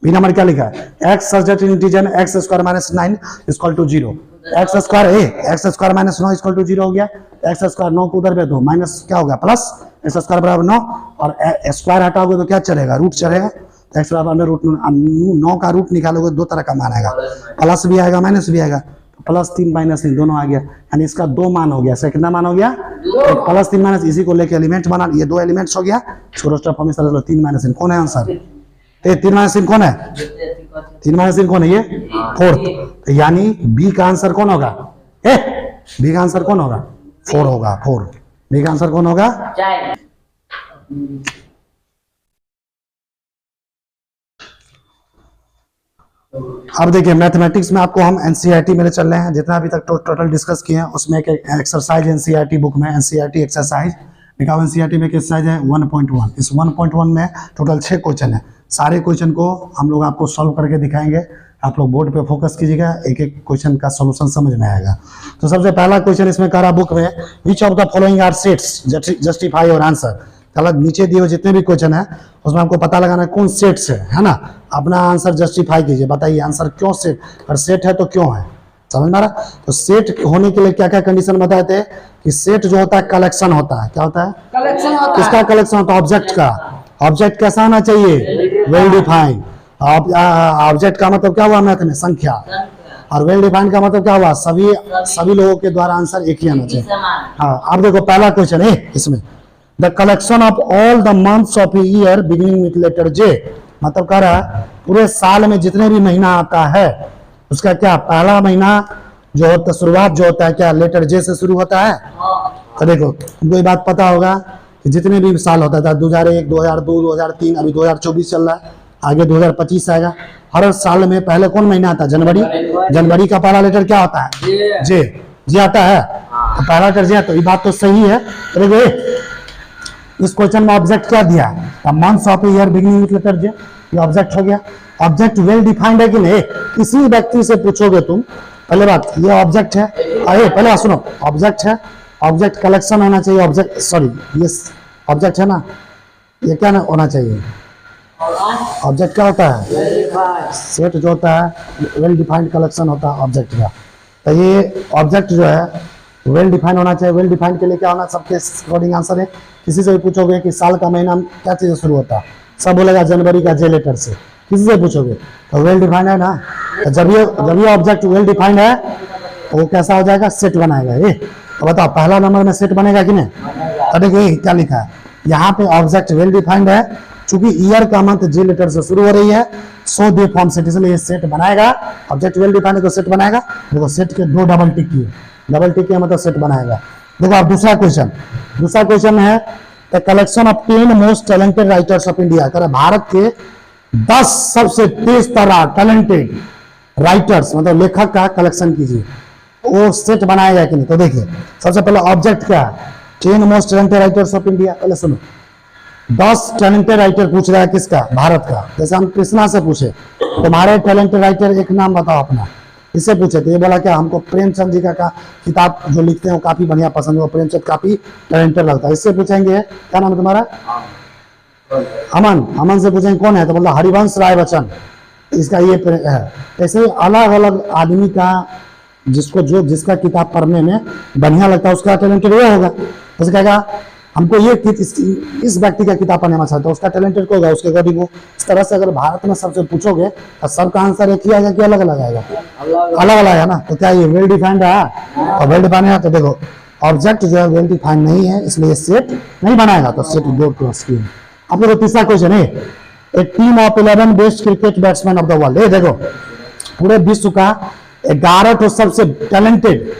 बी नंबर क्या लिखा है, x such that integer x square minus 9 equal to 0। X square x square minus 9 equal to 0 हो गया। एक्स स्क्वायर 9 को उधर भेज दो, माइनस क्या होगा प्लस, एक्स स्क्वायर बराबर 9, और स्क्वायर हटाओगे तो क्या चलेगा, रूट चलेगा। तो एक्स बराबर रूट 9 का रूट निकालोगे 2 तरह का मान आएगा, प्लस भी आएगा माइनस भी आएगा। प्लस 3 माइनस 3 दोनों आ गया, यानी इसका 2 मान हो गया। इसका कितना मान हो गया, प्लस 3 माइनस, इसी को लेके एलिमेंट बना, ये 2 एलिमेंट्स हो गया। रोस्टर फॉर्म में 3 माइनस 3 कौन है आंसर, 3 माइनस 3 कौन है, 3 माइनस 3 कौन है, ये फोर्थ। यानी बी का आंसर कौन होगा, बी का आंसर कौन होगा, 4 होगा, 4। बी का आंसर कौन होगा, अब देखिए मैथमेटिक्स में आपको हम एनसीईआरटी में चल रहे हैं, जितना अभी तक टोटल डिस्कस किए हैं उसमें एक एक्सरसाइज एनसीईआरटी बुक में एनसीईआरटी एक्सरसाइज लिखा, एनसीईआरटी में एक्सरसाइज है 1.1। इस 1.1 में टोटल 6 क्वेश्चन है। सारे क्वेश्चन को हम लोग आपको सॉल्व करके दिखाएंगे, आप लोग बोर्ड पे फोकस कीजिएगा, एक एक क्वेश्चन का सॉल्यूशन समझ में आएगा। तो सबसे पहला क्वेश्चन इसमें कह रहा बुक में, which of the following are sets justify your answer. कल नीचे दिए हुए जितने भी क्वेश्चन है उसमें आपको पता लगाना है कौन सेट से है ना। अपना आंसर जस्टिफाई कीजिए, बताइए आंसर क्यों सेट, अगर सेट है तो क्यों है, समझ में आ रहा। तो सेट होने के लिए क्या क्या कंडीशन बताए थे कि सेट जो होता है कलेक्शन होता है, क्या होता है, कलेक्शन होता है। किसका कलेक्शन होता है, ऑब्जेक्ट का। ऑब्जेक्ट कैसा होना चाहिए, वेल डिफाइंड। ऑब्जेक्ट का मतलब क्या हुआ मैथ में, संख्या, और वेल डिफाइंड का मतलब क्या हुआ, सभी लोगों के द्वारा आंसर एक ही आना चाहिए। हाँ, अब देखो पहला क्वेश्चन है इसमें, the collection of all the months of year beginning with letter J, मतलब कह रहा है पूरे साल में जितने भी महीना आता है उसका क्या पहला महीना जो होता है, शुरुआत जो होता है क्या लेटर जे से शुरू होता है। तो देखो तुमको ये बात पता होगा कि जितने भी साल होता था 2001, 2002, 2003, अभी 2024 चल रहा है, आगे 2025 आएगा, हर साल में पहले कौन महीना आता है, जनवरी। जनवरी का पहला लेटर क्या होता है, जे, जे आता है, तो पहला लेटर जे है, तो ये बात तो सही है। तो देखो इस क्वेश्चन में ऑब्जेक्ट क्या दिया है, months of year beginning with letter J, ये ऑब्जेक्ट हो गया। ऑब्जेक्ट वेल डिफाइंड है कि नहीं, किसी व्यक्ति से पूछोगे तुम, पहले बात ये ऑब्जेक्ट है, अरे पहले बात सुनो, ऑब्जेक्ट है, ऑब्जेक्ट कलेक्शन होना चाहिए, ऑब्जेक्ट सॉरी ये ऑब्जेक्ट है ना, ये क्या ना होना चाहिए, ऑब्जेक्ट क्या होता है, सेट जो होता है वेल डिफाइंड कलेक्शन होता है ऑब्जेक्ट का। तो ये ऑब्जेक्ट जो है वेल डिफाइंड होना चाहिए। वेल डिफाइंड के लिए क्या होना, सबके अकॉर्डिंग आंसर है। किसी से भी पूछोगे कि साल का महीना क्या चीज़ से शुरू होता है, सब बोलेगा जनवरी का जे लेटर से, किसी से पूछोगे तो वेल डिफाइंड है ना। तो जब ये ऑब्जेक्ट वेल डिफाइंड है तो वो कैसा हो जाएगा, सेट बनाएगा ये। तो बताओ पहला नंबर में सेट बनेगा कि नहीं। तो देखिए क्या लिखा है यहाँ पे, ऑब्जेक्ट वेल डिफाइंड है, चूंकि ईयर का मंथ जे लेटर से शुरू हो रही है, सो दे फॉर्म सेट, इसलिए ये सेट बनाएगा। ऑब्जेक्ट वेल डिफाइंड है तो सेट बनाएगा। देखो सेट के दो डबल टिक किए, डबल टिक किया मतलब सेट बनाएगा। देखो अब दूसरा क्वेश्चन है the collection of 10 most talented writers of India, कर भारत के 10 सबसे तेज तर्रार टैलेंटेड राइटर्स मतलब लेखक का कलेक्शन कीजिए, वो सेट बनाएगा कि नहीं। तो देखिए सबसे पहले ऑब्जेक्ट क्या है, 10 most talented writers of India. पहले सुनो, 10 टैलेंटेड राइटर पूछ रहा है किसका, भारत का। जैसे हम कृष्णा से पूछे तुम्हारे टैलेंटेड राइटर एक नाम बताओ अपना, इससे पूछे तो ये बोला क्या, हमको प्रेमचंद जी का किताब जो लिखते हैं वो काफी बढ़िया पसंद है, वो प्रेमचंद काफी टैलेंटेड लगता है। इससे पूछेंगे क्या नाम है तुम्हारा, अमन से पूछेंगे कौन है, तो बोला हरिवंश राय बच्चन, इसका ये है। ऐसे अलग अलग आदमी का जिसका किताब पढ़ने में बढ़िया लगता है उसका टैलेंटेड वो होगा। जैसे कहेगा हमको ये इस व्यक्ति का किताब पढ़ने में अच्छा है, उसका टैलेंटेड होगा उसके अकॉर्डिंग वो। इस तरह से अगर भारत में सबसे पूछोगे तो सबका आंसर एक ही आएगा कि अलग अलग आएगा, अलग अलग है ना। तो क्या ये वेल डिफाइंड है, और वेल डिफाइंड है तो देखो ऑब्जेक्ट जो है वेल डिफाइंड नहीं है, इसलिए सेट नहीं बनाएगा, तो सेट दो क्रॉस किए। अब देखो तीसरा क्वेश्चन है, a team of 11 best cricket batsman of the world. ये देखो पूरे विश्व का 11 तो सबसे टैलेंटेड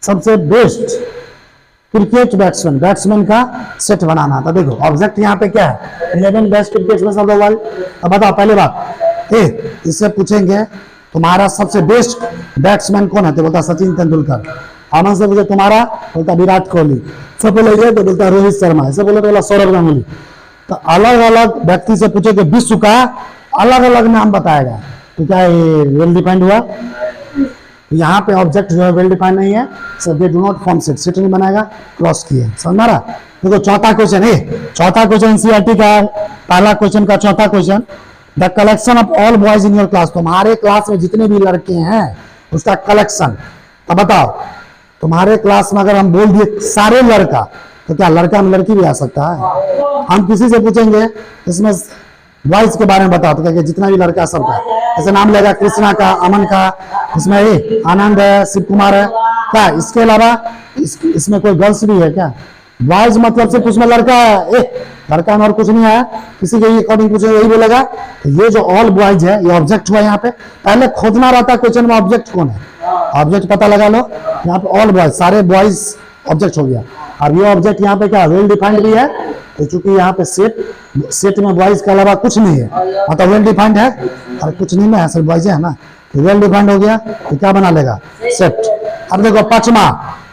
सबसे बेस्ट क्रिकेट बैट्समैन का सेट बनाना था। देखो ऑब्जेक्ट यहाँ पे क्या है, 11 best cricket batsman of the world. अब बताओ पहली बात, इससे पूछेंगे तुम्हारा सबसे बेस्ट बैट्समैन कौन है, तो बोलता सचिन तेंदुलकर। अमन से पूछे तुम्हारा, बोलता विराट कोहली। सब बोले ये तो बोलता रोहित शर्मा, ऐसे बोले तो बोला सौरभ गांगुली। तो अलग अलग व्यक्ति से पूछे कि विश्व का अलग अलग नाम बताएगा, तो क्या ये वेल डिफाइंड हुआ। यहाँ पे ऑब्जेक्ट जो है वेल डिफाइंड नहीं है, so they do not form set, set नहीं बनाएगा, क्रॉस किए। समझ रहा। देखो चौथा क्वेश्चन है, चौथा क्वेश्चन एनसीईआरटी का पहला क्वेश्चन का चौथा question, the collection of all boys in your class, तुम्हारे क्लास में जितने भी लड़के हैं उसका कलेक्शन। अब बताओ तुम्हारे क्लास में अगर हम बोल दिए सारे लड़का, तो क्या लड़का में लड़की भी आ सकता है। हम किसी से पूछेंगे इसमें बॉयज के बारे में बताओ, तो क्या जितना भी लड़का सबका, जैसे नाम लेगा कृष्णा का, अमन का, इसमें आनंद है, शिव कुमार है, क्या इसके अलावा इसमें कोई गर्ल्स भी है क्या। बॉयज मतलब सिर्फ उसमें लड़का है, लड़का में और कुछ नहीं है। किसी के अकॉर्डिंग पूछे यही बोलेगा। तो ये जो ऑल बॉयज है ये ऑब्जेक्ट हुआ। यहाँ पे पहले खोजना रहता है क्वेश्चन में ऑब्जेक्ट कौन है, ऑब्जेक्ट पता लगा लो। यहाँ पे ऑल बॉयज सारे बॉयज ऑब्जेक्ट हो गया। अब ये ऑब्जेक्ट यहाँ पे क्या वेल डिफाइंड भी है, तो चूंकि यहाँ पे सेट में बॉयज के अलावा कुछ नहीं है, मतलब वेल डिफाइंड है और कुछ नहीं है, सिर्फ बॉयज है ना, तो वेल डिफाइंड हो गया, तो क्या बना लेगा सेट। अब देखो पांचवा,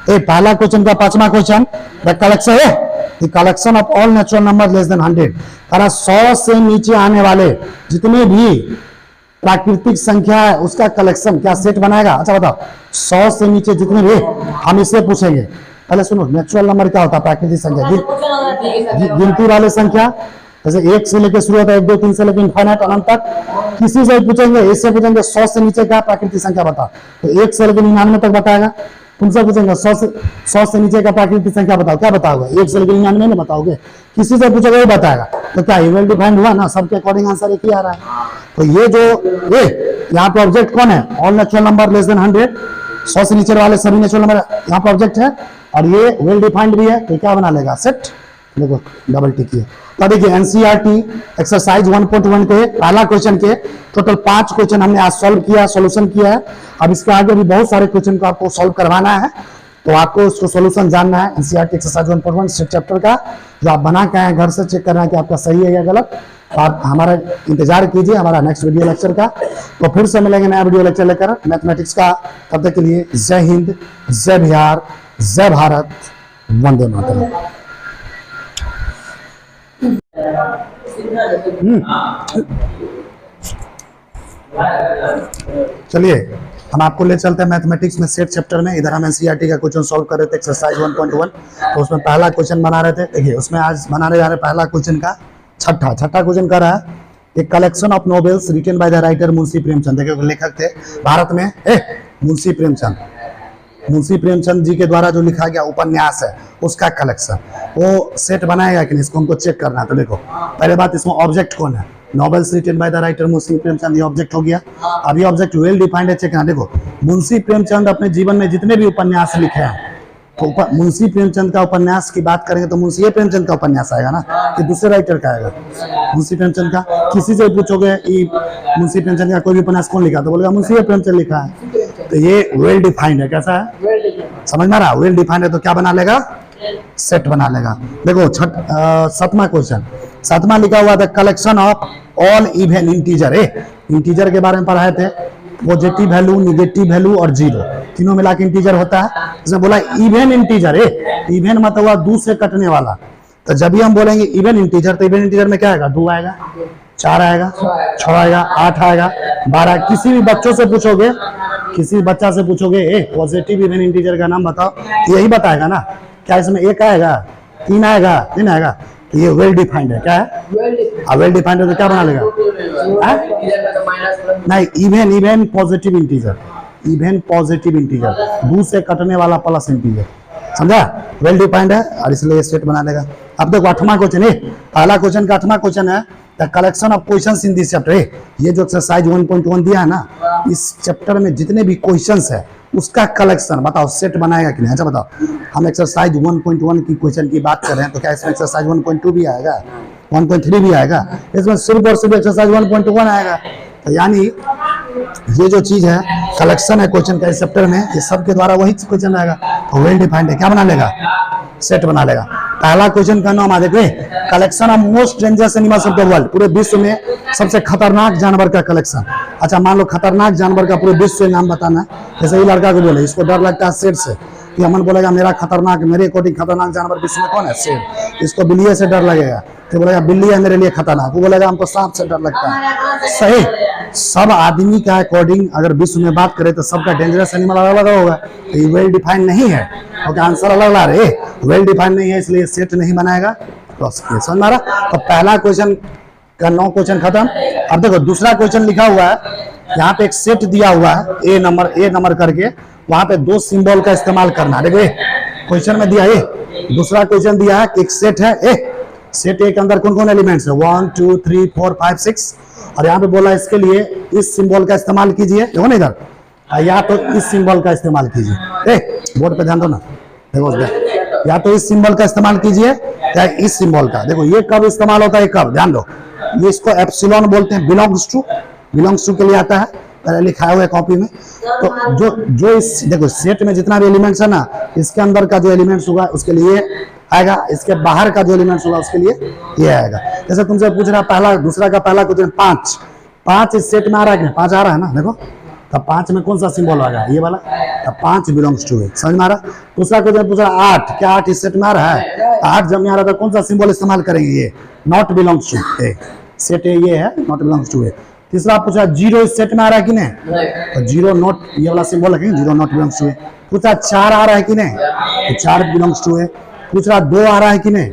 पहला क्वेश्चन का पांचवा क्वेश्चन, द कलेक्शन है the collection of all natural number less than 100, 100 से नीचे आने वाले जितने भी प्राकृतिक संख्या है उसका कलेक्शन क्या सेट बनाएगा। अच्छा बताओ 100 से नीचे जितने भी, हम इससे पूछेंगे पहले सुनो, नेचुरल नंबर क्या होता है? प्राकृतिक संख्या, गिनती वाले संख्या। जैसे 1 से लेकर शुरू होता है, 1 2 3 से लेकर इनफाइनाइट अनंत तक। किसी से पूछेंगे, इससे पूछेंगे 100 से नीचे क्या प्राकृतिक संख्या बता, तो 1 से लेकर 99 तक बताएगा। तुमसे पूछेंगे 100 से नीचे का प्राकृतिक संख्या बताओ, क्या बताओगे? 1 से लेकर 99 नहीं बताओगे। किसी से पूछोगे ये बताएगा, तो क्या वेल डिफाइंड हुआ ना, सबके अकॉर्डिंग आंसर एक ही आ रहा है। तो ये जो यहाँ पे ऑब्जेक्ट कौन है? All natural number less than 100, 100 से नीचे वाले सभी नेचुरल नंबर यहाँ पे ऑब्जेक्ट है, और ये वेल डिफाइंड भी है, तो क्या बना लेगा? सेट। देखो डबल टिक किया। तो देखिए एनसीईआरटी एक्सरसाइज 1.1 के पहला क्वेश्चन के टोटल 5 क्वेश्चन हमने आज सॉल्व किया, सॉल्यूशन किया है। अब इसके आगे भी बहुत सारे क्वेश्चन को आपको सॉल्व करवाना है, तो आपको उसको सॉल्यूशन जानना है एनसीईआरटी एक्सरसाइज 1.1 स्टेट चैप्टर का, जो आप बना के आए घर से चेक करना है कि आपका सही है या गलत। आप हमारा इंतजार कीजिए हमारा नेक्स्ट वीडियो लेक्चर का। तो फिर से मिलेंगे नया वीडियो लेक्चर लेकर मैथमेटिक्स का। तब तक के लिए जय हिंद, जय बिहार, जय भारत, वंदे मातरम। चलिए हम आपको ले चलते हैं मैथमेटिक्स में सेट चैप्टर में। इधर हम एनसीईआरटी का क्वेश्चन सॉल्व कर रहे थे एक्सरसाइज 1.1, तो उसमें पहला क्वेश्चन बना रहे थे। देखिए उसमें आज बनाने जा रहे पहला क्वेश्चन का छठा क्वेश्चन कर रहा है, एक collection of novels written by the writer Munshi Premchand. देखिए लेखक थे भारत में मुंशी प्रेमचंद। मुंशी प्रेमचंद जी के द्वारा जो लिखा गया उपन्यास है उसका कलेक्शन, वो सेट बनाएगा कि नहीं, इसको हमको चेक करना है। तो देखो पहले बात, इसमें ऑब्जेक्ट कौन है? Novels written by the writer Munshi Premchand, ये ऑब्जेक्ट हो गया। अब ये ऑब्जेक्ट वेल डिफाइंड है, चेक करना। देखो मुंशी प्रेमचंद अपने जीवन में जितने भी उपन्यास लिखे हैं, तो मुंशी प्रेमचंद का उपन्यास की बात करेंगे तो मुंशी प्रेमचंद का उपन्यास आएगा ना, कि दूसरे राइटर का आएगा? मुंशी प्रेमचंद का। किसी से पूछोगे मुंशी प्रेमचंद का कोई भी उपन्यास कौन लिखा, तो बोलेगा मुंशी प्रेमचंद लिखा है। तो ये वेल डिफाइंड है, कैसा है? समझ में आ रहा? वेल डिफाइंड है, तो क्या बना लेगा? सेट बना लेगा। देखो सातवां क्वेश्चन, सातवां लिखा हुआ था collection of all even integer. Integer के बारे में पढ़ाए थे, पॉजिटिव वैल्यू, निगेटिव वैल्यू और जीरो, तीनों मिला के इंटीजर होता है। इसमें बोला इवन इंटीजर, इवन मतलब हुआ 2 से कटने वाला। तो जब भी हम बोलेंगे इवन इंटीजर, तो इवन इंटीजर में क्या आएगा? 2 आएगा, 4 आएगा, 6 आएगा, 8 आएगा, 12। किसी भी बच्चों से पूछोगे, किसी बच्चा से पूछोगे पॉजिटिव इवन इंटीजर का नाम बताओ, यही बताएगा ना। क्या इसमें 1 आएगा, 3 आएगा, 3 आएगा? तो ये वेल डिफाइंड है। क्या है? वेल डिफाइंड है, तो क्या बना लेगा? नहीं, even positive integer, even positive integer, 2 से कटने वाला प्लस इंटीजर, समझा? वेल डिफाइंड है और इसलिए सेट बना लेगा। अब देखो 8वां क्वेश्चन है, पहला क्वेश्चन का 8वां क्वेश्चन है the collection of questions in this chapter. ये जो एक्सरसाइज 1.1 दिया है ना, इस चैप्टर में जितने भी क्वेश्चंस है उसका कलेक्शन बताओ, सेट बनाएगा कि नहीं? अच्छा बताओ, हम एक्सरसाइज 1.1 की क्वेश्चन की बात कर रहे हैं, तो क्या इसमें एक्सरसाइज 1.2 भी आएगा, 1.3 भी आएगा? इसमें सिर्फ और सिर्फ एक्सरसाइज 1.1 आएगा। तो यानी ये जो चीज है कलेक्शन है क्वेश्चन का इस चैप्टर में, ये सब के द्वारा वही क्वेश्चन आएगा। तो वेल डिफाइंड है, क्या बना लेगा? सेट बना लेगा। पहला क्वेश्चन का नाम आ देखो, collection of most dangerous animals of the world. पूरे विश्व में सबसे खतरनाक जानवर का कलेक्शन। अच्छा मान लो खतरनाक जानवर का पूरे विश्व में नाम बताना है। जैसे ये लड़का को बोले इसको डर लगता है शेर से, तो अमन बोलेगा मेरे अकॉर्डिंग खतरनाक जानवर विश्व में कौन है? शेर। इसको बिल्ली से डर लगेगा, तो बोलेगा बिल्ली है मेरे लिए खतरनाक। वो बोलेगा हमको सांप से डर लगता है। सही, सब आदमी का अकॉर्डिंग अगर विश्व में बात करें तो सबका डेंजरस एनिमल अलग अलग होगा। तो ये वेल डिफाइंड नहीं है, क्योंकि आंसर अलग ला रहे, वेल डिफाइंड नहीं है, इसलिए सेट नहीं बनाएगा। समझ में आ रहा? तो पहला क्वेश्चन का 9 क्वेश्चन खत्म। अब देखो दूसरा क्वेश्चन लिखा हुआ है, यहाँ पे एक सेट दिया हुआ है ए नंबर करके, वहां पे 2 सिंबल का इस्तेमाल करना। देखो क्वेश्चन में दिया है, दूसरा क्वेश्चन दिया है कि एक सेट है सेट ए के अंदर कौन कौन एलिमेंट्स है? 1 2 3 4 5 6। और यहाँ पे बोला इसके लिए इस सिंबल का इस्तेमाल कीजिए। देखो ना इधर, या तो इस सिंबल का इस्तेमाल कीजिए। बोर्ड पे ध्यान दो ना, देखो या तो इस सिंबल का इस्तेमाल कीजिए या इस सिंबल का। देखो ये कब इस्तेमाल होता है, कब? ध्यान दो, ये इसको एप्सिलॉन बोलते हैं, बिलोंग्स टू के लिए आता है, पहले लिखा हुआ है कॉपी में। तो जो इस देखो सेट में जितना भी एलिमेंट्स है ना, इसके अंदर का जो एलिमेंट्स होगा उसके लिए आएगा, इसके बाहर का जो एलिमेंट्स होगा उसके लिए ये आएगा। जैसे तुमसे पूछ रहा पहला दूसरा का पहला क्वेश्चन 5 इस सेट में आ रहा है, 5 आ रहा है ना? देखो तब 5 में कौन सा सिंबल आएगा? ये वाला। तब 5 बिलोंग्स टू है, समझ में आ रहा? दूसरा क्वेश्चन पूछ रहा 8, क्या 8 इस सेट में आ रहा है? 8 जब में आ रहा था कौन सा सिंबल इस्तेमाल करेंगे? ये not belongs to. Set a ये है, नॉट बिलोंग्स टू है। तीसरा पूछा जीरो इस सेट में आ रहा है कि नहीं, तो जीरो नॉट ये वाला सिंबल रखेंगे, जीरो नॉट बिलोंग्स टू ए। पूछा 4 आ रहा है कि नहीं, तो 4 बिलोंग्स टू ए। पूछ रहा 2 आ रहा है कि नहीं,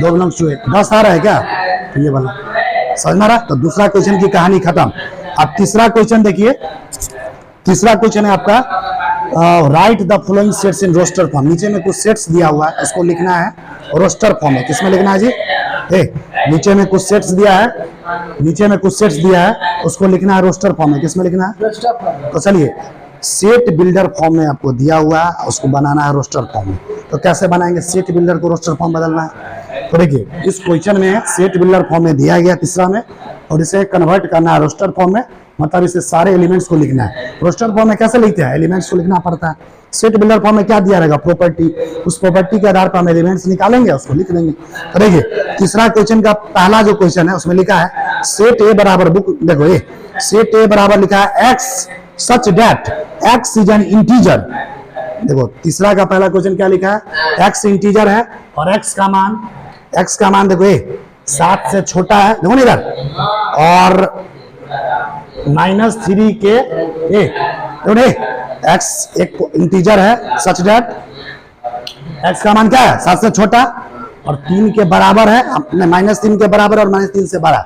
2 बिलोंग्स टू ए। 10 आ रहा है क्या, तो ये वाला। समझ में आ रहा? तो दूसरा क्वेश्चन की कहानी खत्म। अब तीसरा क्वेश्चन देखिए, तीसरा क्वेश्चन है आपका write the following sets in roster form. नीचे में कुछ सेट्स दिया हुआ है, इसको लिखना है रोस्टर फॉर्म में। किसमें लिखना है जी, नीचे में कुछ सेट्स दिया है, नीचे में कुछ सेट्स दिया है, उसको लिखना है रोस्टर फॉर्म में। किसमें लिखना है, तो चलिए सेट बिल्डर फॉर्म में आपको दिया हुआ है, उसको बनाना है रोस्टर फॉर्म में। तो कैसे बनाएंगे सेट बिल्डर को रोस्टर फॉर्म बदलना है। तो देखिए इस क्वेश्चन में सेट बिल्डर फॉर्म में दिया गया तीसरा में, और इसे कन्वर्ट करना है रोस्टर फॉर्म में, मतलब इसे सारे एलिमेंट्स को लिखना है। रोस्टर फॉर्म में कैसे लिखते हैं, एलिमेंट्स को लिखना पड़ता है। सेट बिल्डर फॉर्म में क्या दिया रहेगा, प्रॉपर्टी, उस प्रॉपर्टी के आधार पर हम एलिमेंट्स निकालेंगे, उसको लिख लेंगे। तो देखिए तीसरा क्वेश्चन का पहला जो क्वेश्चन है उसमें लिखा है सेट ए बराबर, बुक देखो ये सेट ए बराबर लिखा है x such that x is an integer. देखो तीसरा का पहला क्वेश्चन क्या लिखा है, एक्स इंटीजर है और एक्स का मान देखो ये 7 से छोटा है, देखो ना इधर, और -3 के एक्स एक इंटीजर है सच दैट एक्स का मान क्या है 7 से छोटा और 3 के बराबर है, -3 के बराबर और -3 से बड़ा।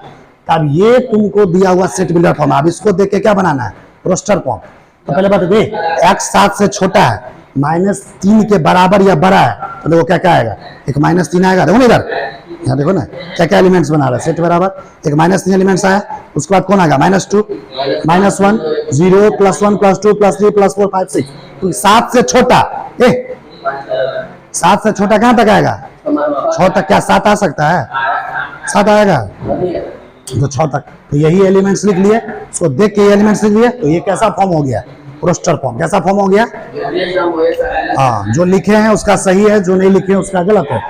तब ये तुमको दिया हुआ सेट बिल्डर फॉर्म, अब इसको देख के क्या बनाना है, रोस्टर फॉर्म। तो पहले बात एक्स 7 से छोटा है, -3 के बराबर या बड़ा है, तो देखो क्या क्या आएगा, एक -3 आएगा। देखो ना इधर, यहाँ देखो ना क्या क्या एलिमेंट्स बना रहा है सेट बराबर, एक -3 एलिमेंट्स आया, उसके बाद कौन आएगा -2 -1 0 +1 +2 +3 +4 5 6। तो 7 से छोटा 7 से छोटा कहां तक आएगा, 6 तक। क्या 7 आ सकता है, 7 आएगा तो 6 तक। तो यही एलिमेंट्स लिख लिए, उसको देख के ये एलिमेंट्स लिख लिए। तो ये कैसा फॉर्म हो गया, रोस्टर फॉर्म। कैसा फॉर्म हो गया, हाँ जो लिखे हैं उसका सही है, जो नहीं लिखे हैं उसका गलत है।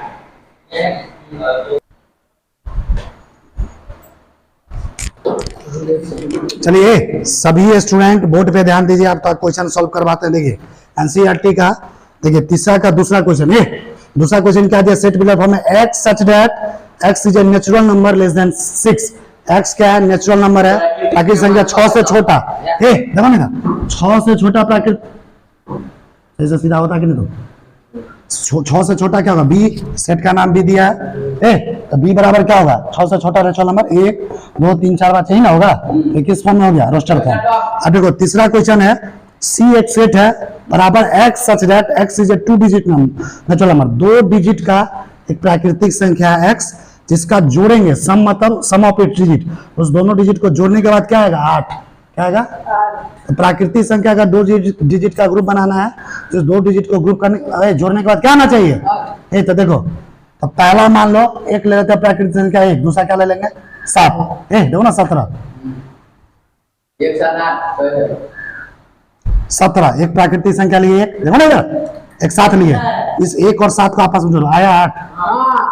चलिए सभी स्टूडेंट बोर्ड पे ध्यान दीजिए, आप क्वेश्चन सॉल्व करवाते हैं। देखिए एनसीईआरटी का देखिए तीसरा का दूसरा क्वेश्चन, ये दूसरा क्वेश्चन क्या दिया, सेट बिल्डर फॉर्म में x such that x is a natural number less than 6। X क्या है, नेचुरल नंबर है, प्राकृतिक संख्या 6 से छोटा। देखो ना 6 से छोटा प्राकृतिक ऐसा सीधा होता कि नहीं, तो 6 से छोटा क्या होगा, बी, सेट का नाम भी दिया है। तो बी बराबर क्या होगा, 6 से छोटा नेचुरल नंबर 1 2 3 4 5 6 ना होगा, तो किस फॉर्म में हो गया, रोस्टर फॉर्म। अब देखो तीसरा क्वेश्चन है सी एक सेट है बराबर x such that x is a 2 digit natural number, 2 digit का एक प्राकृतिक संख्या है एक्स, जिसका जोड़ेंगे सम, मतलब सम ऑफ इट डिजिट, उस दोनों डिजिट को जोड़ने के बाद क्या आएगा 8। क्या आएगा, तो प्राकृतिक संख्या का 2 डिजिट का ग्रुप बनाना है, तो 2 डिजिट को ग्रुप करने जोड़ने के बाद क्या आना चाहिए। तो देखो तो पहला मान लो एक ले लेते हैं प्राकृतिक संख्या 1, दूसरा क्या ले लेंगे 7, देखो ना 17 एक प्राकृतिक संख्या लिए, एक देखो ना इधर एक 7 लिए, इस 1 और 7 को आपस में जोड़ो आया 8।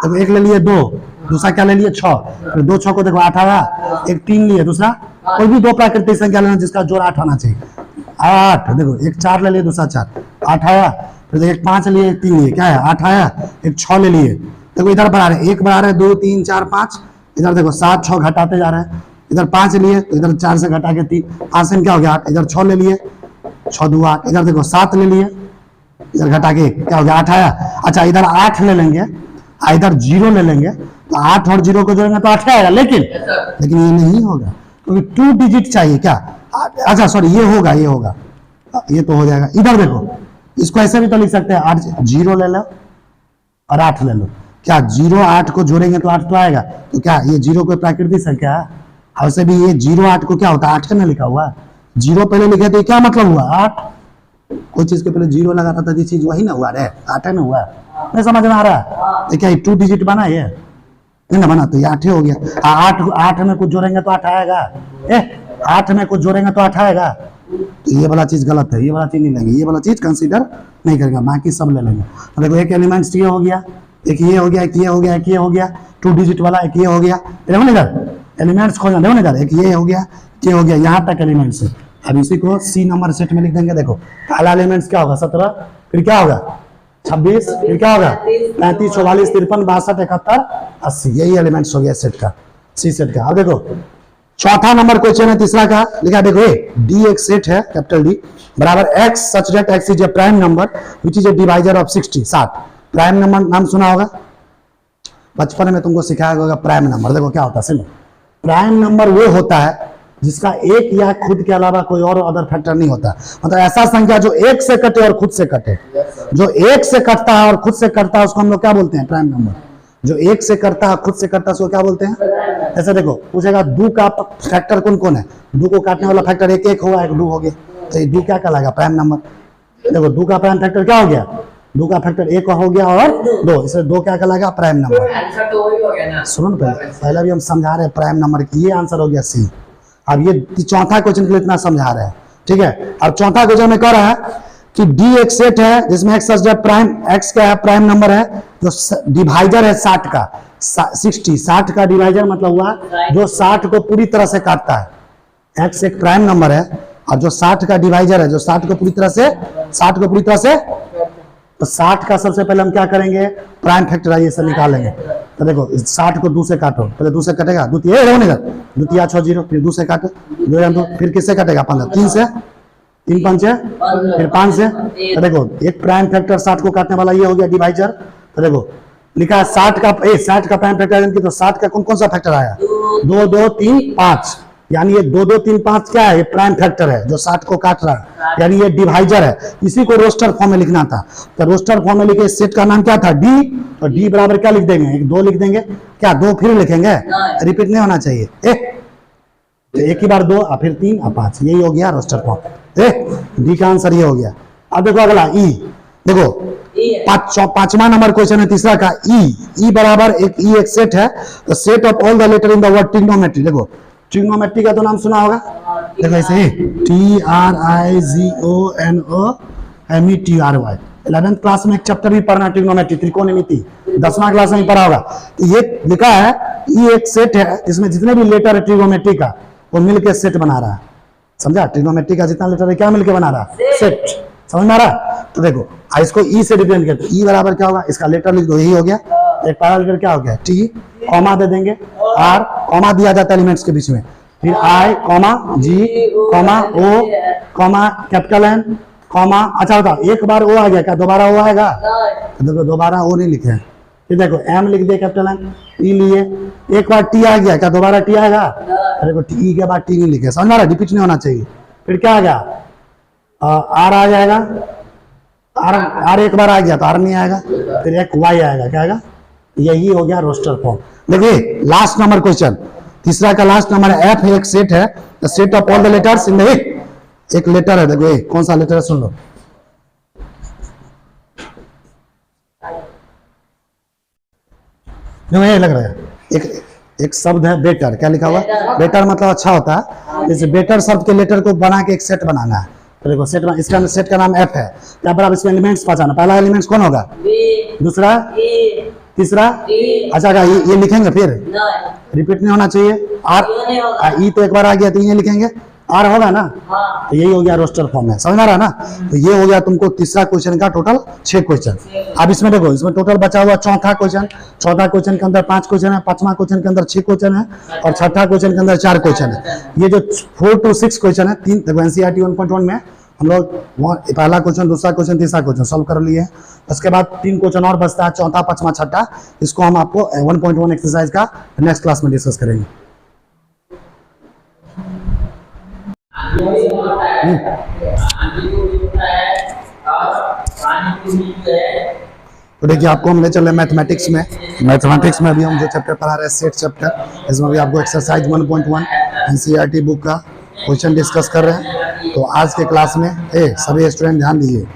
देखो एक ले लिए 2, दूसरा क्या ले लिए 6, फिर 2 6 को देखो 8 आया, एक 3 लिए, दूसरा कोई भी 2 प्राकृतिक संख्या लेना जिसका जोड़ 8 होना चाहिए, आया 8। देखो एक 4 ले लिए, दूसरा 4 8 आया, फिर एक 5 लिए, एक 3 लिए, क्या है 8 आया, एक 6 ले लिए। देखो इधर बढ़ा रहे, 1 बढ़ा रहे 2 3 4 5, इधर देखो 7 6 घटाते जा रहे हैं, इधर 5 लिए तो इधर 4 से घटा के 3 5 से क्या हो गया 8, इधर 6 ले लिए 6 2 8, इधर देखो 7 ले लिए, इधर घटा के क्या हो गया 8 आया। अच्छा इधर 8 ले लेंगे, इधर 0 ले लेंगे, तो 8 और 0 को जोड़ेंगे तो 8 आएगा, लेकिन ये नहीं होगा क्योंकि 2 डिजिट चाहिए। क्या, अच्छा सॉरी ये होगा ये तो हो जाएगा। इधर देखो इसको ऐसे भी तो लिख सकते हैं 8 0 ले लो और 8 ले लो, क्या 0 8 को जोड़ेंगे तो 8 तो आएगा, तो क्या ये 0 कोई प्राकृतिक संख्या है, वैसे भी ये 0 8 को क्या होता है 8 का ना लिखा हुआ है, 0 पहले लिखे तो क्या मतलब हुआ 8, कोई चीज के पहले 0 लगाता था, ये चीज वही ना हुआ रे 8 ना हुआ, नहीं समझ में आ रहा है। क्या 2 डिजिट बना ये नहीं ना बना, तो ये 8 हो गया। 8 में कुछ जोड़ेंगे तो 8 आएगा, 8 में कुछ जोड़ेंगे तो 8 आएगा, तो ये वाला चीज गलत है, ये वाला चीज नहीं लेंगे, ये वाला चीज कंसीडर नहीं करेगा, बाकी सब ले लेंगे। तो देखो एक एलिमेंट्स ये हो गया, एक ये हो गया, एक ये हो गया, एक ये हो गया, 2 डिजिट वाला एक ये हो गया, देखो ना इधर एलिमेंट्स खोजना, देखो ना इधर एक ये हो गया, ये हो गया, यहाँ तक एलिमेंट्स है। अब इसी को सी नंबर सेट में लिख देंगे। देखो पहला एलिमेंट्स क्या होगा 17, फिर क्या होगा 26, फिर क्या होगा 35 44 53 62 71 80, यही एलिमेंट्स हो गया सेट का, सी सेट का। अब देखो चौथा नंबर क्वेश्चन है तीसरा का, लिखा देखो डी एक सेट है कैपिटल डी बराबर x such that x is a prime number which is a divisor of 60 60। Prime number नाम सुना होगा, बचपन में तुमको सिखाया होगा प्राइम नंबर। देखो क्या होता है, सुनो प्राइम नंबर वो होता है जिसका एक या खुद के अलावा कोई और अदर फैक्टर नहीं होता। मतलब ऐसा संख्या जो एक से कटे और खुद से कटे, जो एक से कटता है और खुद से कटता है उसको हम लोग क्या बोलते हैं, प्राइम नंबर। जो एक से करता है खुद से करता है उसको क्या बोलते हैं। ऐसा देखो पूछेगा दो का फैक्टर कौन कौन है, दो को काटने वाला फैक्टर एक एक होगा, एक दो हो गया, तो ये दो क्या कहलाएगा, प्राइम नंबर। देखो दो का प्राइम फैक्टर क्या हो गया, दो का फैक्टर एक हो गया और दो, इसलिए दो क्या कहलाएगा, प्राइम नंबर। सुनो ना पहले भी हम समझा रहे हैं प्राइम नंबर की, ये आंसर हो गया सी। अब ये चौथा क्वेश्चन के लिए इतना समझा रहे हैं, ठीक है। अब चौथा क्वेश्चन में कह रहा है कि डी एक सेट है जिसमें x such that prime, x क्या है, प्राइम नंबर है, जो डिवाइजर है 60 का 60, 60 का डिवाइजर मतलब हुआ जो 60 को पूरी तरह से काटता है। एक्स एक प्राइम नंबर है और जो 60 का डिवाइजर है, जो 60 को पूरी तरह से तो 60 का सबसे पहले हम क्या करेंगे, प्राइम फैक्टराइजेशन निकालेंगे। तो देखो 60 को 2 से काटो, पहले 2 से कटेगा, द्वितीय 6 0, फिर 2 से काटो 2, फिर किससे कटेगा 15, 3 से, 3 5 है, फिर 5 से। तो देखो एक प्राइम फैक्टर 60 को काटने वाला ये हो गया डिवाइजर। तो देखो लिखा है 60 का प्राइम फैक्टर, तो 60 का कौन कौन सा फैक्टर आया, 2 2 3 5, यानी ये 2 2 3 5 क्या है, ये प्राइम फैक्टर है जो 60 को काट रहा है, यानी ये डिवाइजर है। इसी को रोस्टर फॉर्म में लिखना था, तो रोस्टर फॉर्म में लिखे इस सेट का नाम क्या था, डी। तो डी बराबर क्या लिख देंगे, एक 2 लिख देंगे, क्या 2 फिर लिखेंगे, रिपीट नहीं होना चाहिए। तो एक ही बार 2 और फिर 3 और 5, यही हो गया रोस्टर फॉर्म। डी का आंसर ये हो गया। अब देखो अगला ई, देखो पांचवा नंबर क्वेश्चन है तीसरा का, ई बराबर एक सेट है, तो set of all the letter in the word trigonometry. देखो ट्रिग्नोमेट्री का तो नाम सुना होगा, देखो ऐसे TRIGONOMETRY। 11th क्लास में एक चैप्टर भी पढ़ना ट्रिग्नोमेट्री, त्रिकोणमिति, 10वां क्लास में पढ़ा होगा। तो ये लिखा है ये एक सेट है जिसमें जितने भी लेटर है ट्रिग्नोमेट्री का वो मिलकर सेट बना रहा है, समझा। ट्रिग्नोमेट्री का जितना लेटर है क्या मिलकर बना रहा है, सेट, समझ में आ रहा। तो देखो इसको ई से रिप्रेजेंट करते, ई बराबर क्या होगा, इसका लेटर लिख दो, यही हो गया। एक पैरालेटर क्या हो गया, टी, कॉमा दे देंगे, आर कॉमा दिया जाता है एलिमेंट्स के बीच में, फिर आई कॉमा जी कॉमा ओ कॉमा कैपिटल एन कॉमा। अच्छा बताओ एक बार ओ आ गया, क्या दोबारा ओ आएगा, तो देखो दोबारा ओ नहीं लिखे, फिर देखो एम लिख दिया कैपिटल एन, टी लिए, एक बार टी आ गया, क्या दोबारा टी आएगा, देखो टी के बाद टी नहीं लिखे, समझ में आ रहा, रिपीट नहीं होना चाहिए। फिर क्या आ गया, आर आ जाएगा, आर एक बार आ गया तो आर नहीं आएगा, फिर एक वाई आएगा, क्या आएगा, यही हो गया रोस्टर फॉर्म। देखिए लास्ट नंबर क्वेश्चन, तीसरा का लास्ट नंबर है, एफ एक सेट है, the set of all the letters in the एक लेटर है, देखो कौन सा लेटर है सुन लो, जो ये लग रहा है एक शब्द है बेटर, क्या लिखा हुआ, बेटर मतलब अच्छा होता है। जैसे बेटर शब्द के लेटर को बना के एक सेट बनाना है, तो देखो सेट, इसका सेट का नाम एफ है, क्या बराबर इसमें एलिमेंट्स पहचाना, पहला एलिमेंट्स कौन होगा, दूसरा, तीसरा, अच्छा ये लिखेंगे, फिर रिपीट नहीं होना चाहिए, आर ई तो एक बार आ गया तो ये लिखेंगे, आर होगा ना, तो यही हो गया रोस्टर फॉर्म है, समझ में आ रहा है ना। तो ये हो गया तुमको तीसरा क्वेश्चन का टोटल 6 क्वेश्चन। अब इसमें देखो इसमें टोटल बचा हुआ चौथा क्वेश्चन के अंदर 5 क्वेश्चन है, 5वां क्वेश्चन के अंदर 6 क्वेश्चन है और छठा क्वेश्चन के अंदर 4 क्वेश्चन है। ये जो 4 to 6 क्वेश्चन है, 3 देखो एनसीईआरटी 1.1 में हम लोग पहला क्वेश्चन, दूसरा क्वेश्चन, तीसरा क्वेश्चन सॉल्व कर लिए। उसके बाद 3 क्वेश्चन और बचता है, चौथा, 5वां, छठा, इसको हम आपको 1.1 एक्सरसाइज का नेक्स्ट क्लास में डिस्कस करेंगे। तो देखिए आपको हम ले चले मैथमेटिक्स में अभी हम जो चैप्टर पढ़ा रहे हैं सेट चैप्टर, इसमें भी आपको एक्सरसाइज 1.1 एनसीईआरटी बुक का क्वेश्चन डिस्कस कर रहे हैं। तो आज के क्लास में सभी स्टूडेंट ध्यान दीजिए,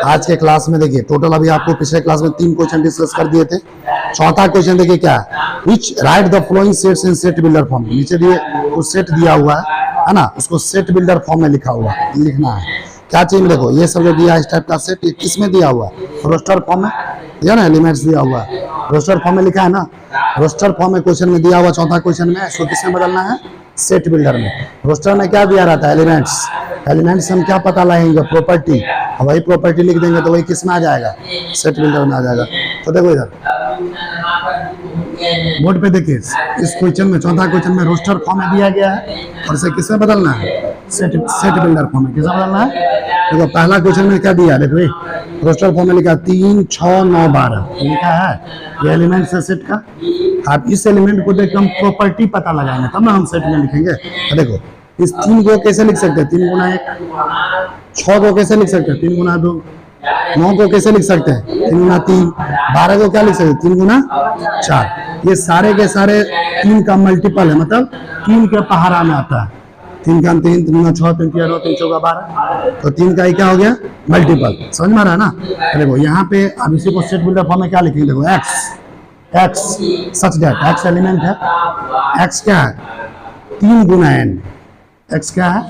आज के क्लास में देखिए टोटल अभी आपको पिछले क्लास में 3 क्वेश्चन डिस्कस कर दिए थे। चौथा क्वेश्चन देखिए क्या है, which write the following sets in set builder form. नीचे दिए कुछ सेट दिया हुआ है ना, उसको सेट बिल्डर फॉर्म में लिखा हुआ है, लिखना है क्या चाहिए, देखो ये सब जो दिया है इस टाइप का सेट, ये किस में दिया हुआ है, रोस्टर फॉर्म में दिया ना, एलिमेंट्स दिया हुआ है, रोस्टर फॉर्म में लिखा है ना, रोस्टर फॉर्म में क्वेश्चन में दिया हुआ चौथा क्वेश्चन में, इसको किसमें बदलना है, सेट बिल्डर में। रोस्टर में क्या दिया रहता है, एलिमेंट्स हम क्या पता लगाएंगे, प्रॉपर्टी, वही प्रॉपर्टी लिख देंगे तो वही किस में आ जाएगा, सेट बिल्डर में आ जाएगा। तो देखो इधर बोर्ड पे देखिए, इस क्वेश्चन में, चौथा क्वेश्चन में रोस्टर फॉर्म में दिया गया है और इसे किसमें बदलना है, सेट बिल्डर फॉर्म में किसमें बदलना है। देखो पहला क्वेश्चन में क्या दिया, देखो रोस्टर फॉर्म में लिखा 3 6 9 12 लिखा है, ये एलिमेंट है सेट का। आप इस एलिमेंट को देख हम प्रॉपर्टी पता लगाएंगे तब ना हम सेट में लिखेंगे। तो देखो इस 3 को कैसे लिख सकते हैं, 3 गुना 1, 6 को कैसे लिख सकते हैं, 3 गुना 2, 9 को कैसे लिख सकते हैं, 3 गुना 3, 12 को क्या लिख सकते हैं, 3 गुना 4। ये सारे के सारे 3 का मल्टीपल है, मतलब 3 के पहाड़ा में आता है। 3 का 3, 3 गुना 6, 3 3 9, 3 4 12, तो 3 का ही क्या हो गया, मल्टीपल। समझ में आ रहा है ना। देखो यहाँ पे अब इसी को सेट बिल्डर फॉर्म में क्या लिखेंगे, देखो x such that x element है, x क्या है 3 गुना n, x क्या है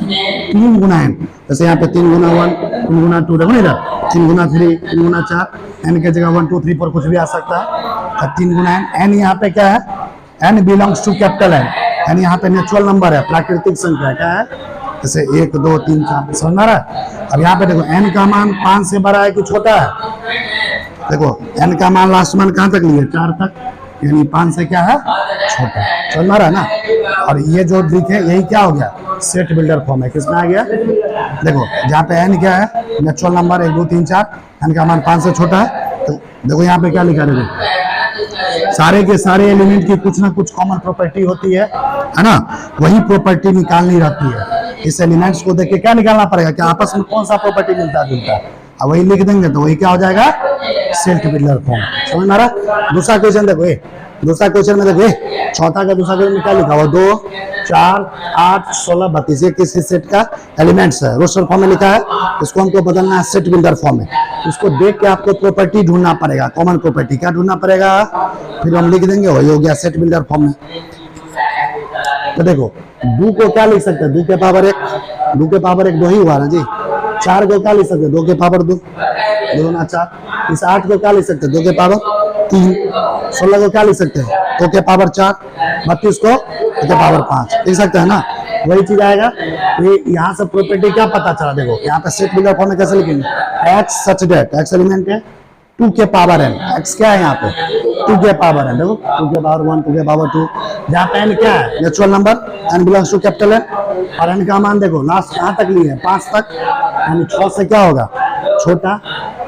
3 गुना n। जैसे यहाँ पे 3 गुना 1, 3 गुना 2, देखो इधर 3 गुना 3, 3 गुना 4, n के जगह 1 2 3 4 कुछ भी आ सकता है। 3 गुना n, n यहाँ पे क्या है, n belongs to capital n, n यहाँ पे नेचुरल नंबर है, प्राकृतिक संख्या क्या है, जैसे 1 2 3 4। समझ में आ रहा है। अब यहाँ पे देखो n का मान 5 से बड़ा है कि छोटा है, देखो n का मान लास्ट मान कहाँ तक लिए, 4 तक, यानी 5 से क्या है, छोटा। समझ में आ रहा है ना। और ये जो दिखे यही क्या हो गया, सेट बिल्डर फॉर्म है। किसमें आ गया, देखो जहाँ पे n क्या है, नेचुरल नंबर 1 2 3 4, n का मान 5 से छोटा है। तो देखो यहाँ पे क्या लिखा है, देखो सारे के सारे एलिमेंट की कुछ ना कुछ कॉमन प्रॉपर्टी होती है ना, वही प्रॉपर्टी निकालनी रहती है। इस एलिमेंट्स को देख के क्या निकालना पड़ेगा कि आपस में कौन सा प्रॉपर्टी मिलता जुलता है, अब वही लिख देंगे तो वही क्या हो जाएगा, सेट बिल्डर फॉर्म। समझ में आ रहा। दूसरा क्वेश्चन देखो, दूसरा क्वेश्चन में देखो चौथा का दूसरा क्वेश्चन में क्या लिखा हुआ, 2 4 8 16 32, ये किसी सेट का एलिमेंट्स है, रोस्टर फॉर्म में लिखा है। इसको हमको बदलना है सेट बिल्डर फॉर्म में। इसको देख के आपको प्रॉपर्टी ढूंढना पड़ेगा, कॉमन प्रॉपर्टी क्या ढूंढना पड़ेगा, फिर हम लिख देंगे, वही हो गया सेट बिल्डर फॉर्म में। तो देखो 2 को क्या लिख सकते हैं, 2 के पावर 1, 2 के पावर 1 2 ही हुआ ना जी। 4 को क्या लिख सकते हैं, 2 के पावर 2, 2 गुना 4। इस 8 को क्या लिख सकते हैं, 2 के पावर 3। 16 को क्या लिख सकते हैं, 2 के पावर 4। 32 को 2 के पावर 5 लिख सकते हैं ना, वही चीज आएगा। ये यहाँ से प्रॉपर्टी क्या पता चला, देखो यहाँ पे सेट बिल्डर फॉर्म में कैसे लिखेंगे, x such that x element है 2 के पावर n, x क्या है यहाँ पे 2 के पावर n, देखो 2 के पावर 1 2 के पावर 2, जहाँ पे n क्या है natural number, n belongs to capital n, और n का मान देखो लास्ट कहाँ तक लिए है, 5 तक, यानी 6 से क्या होगा, छोटा।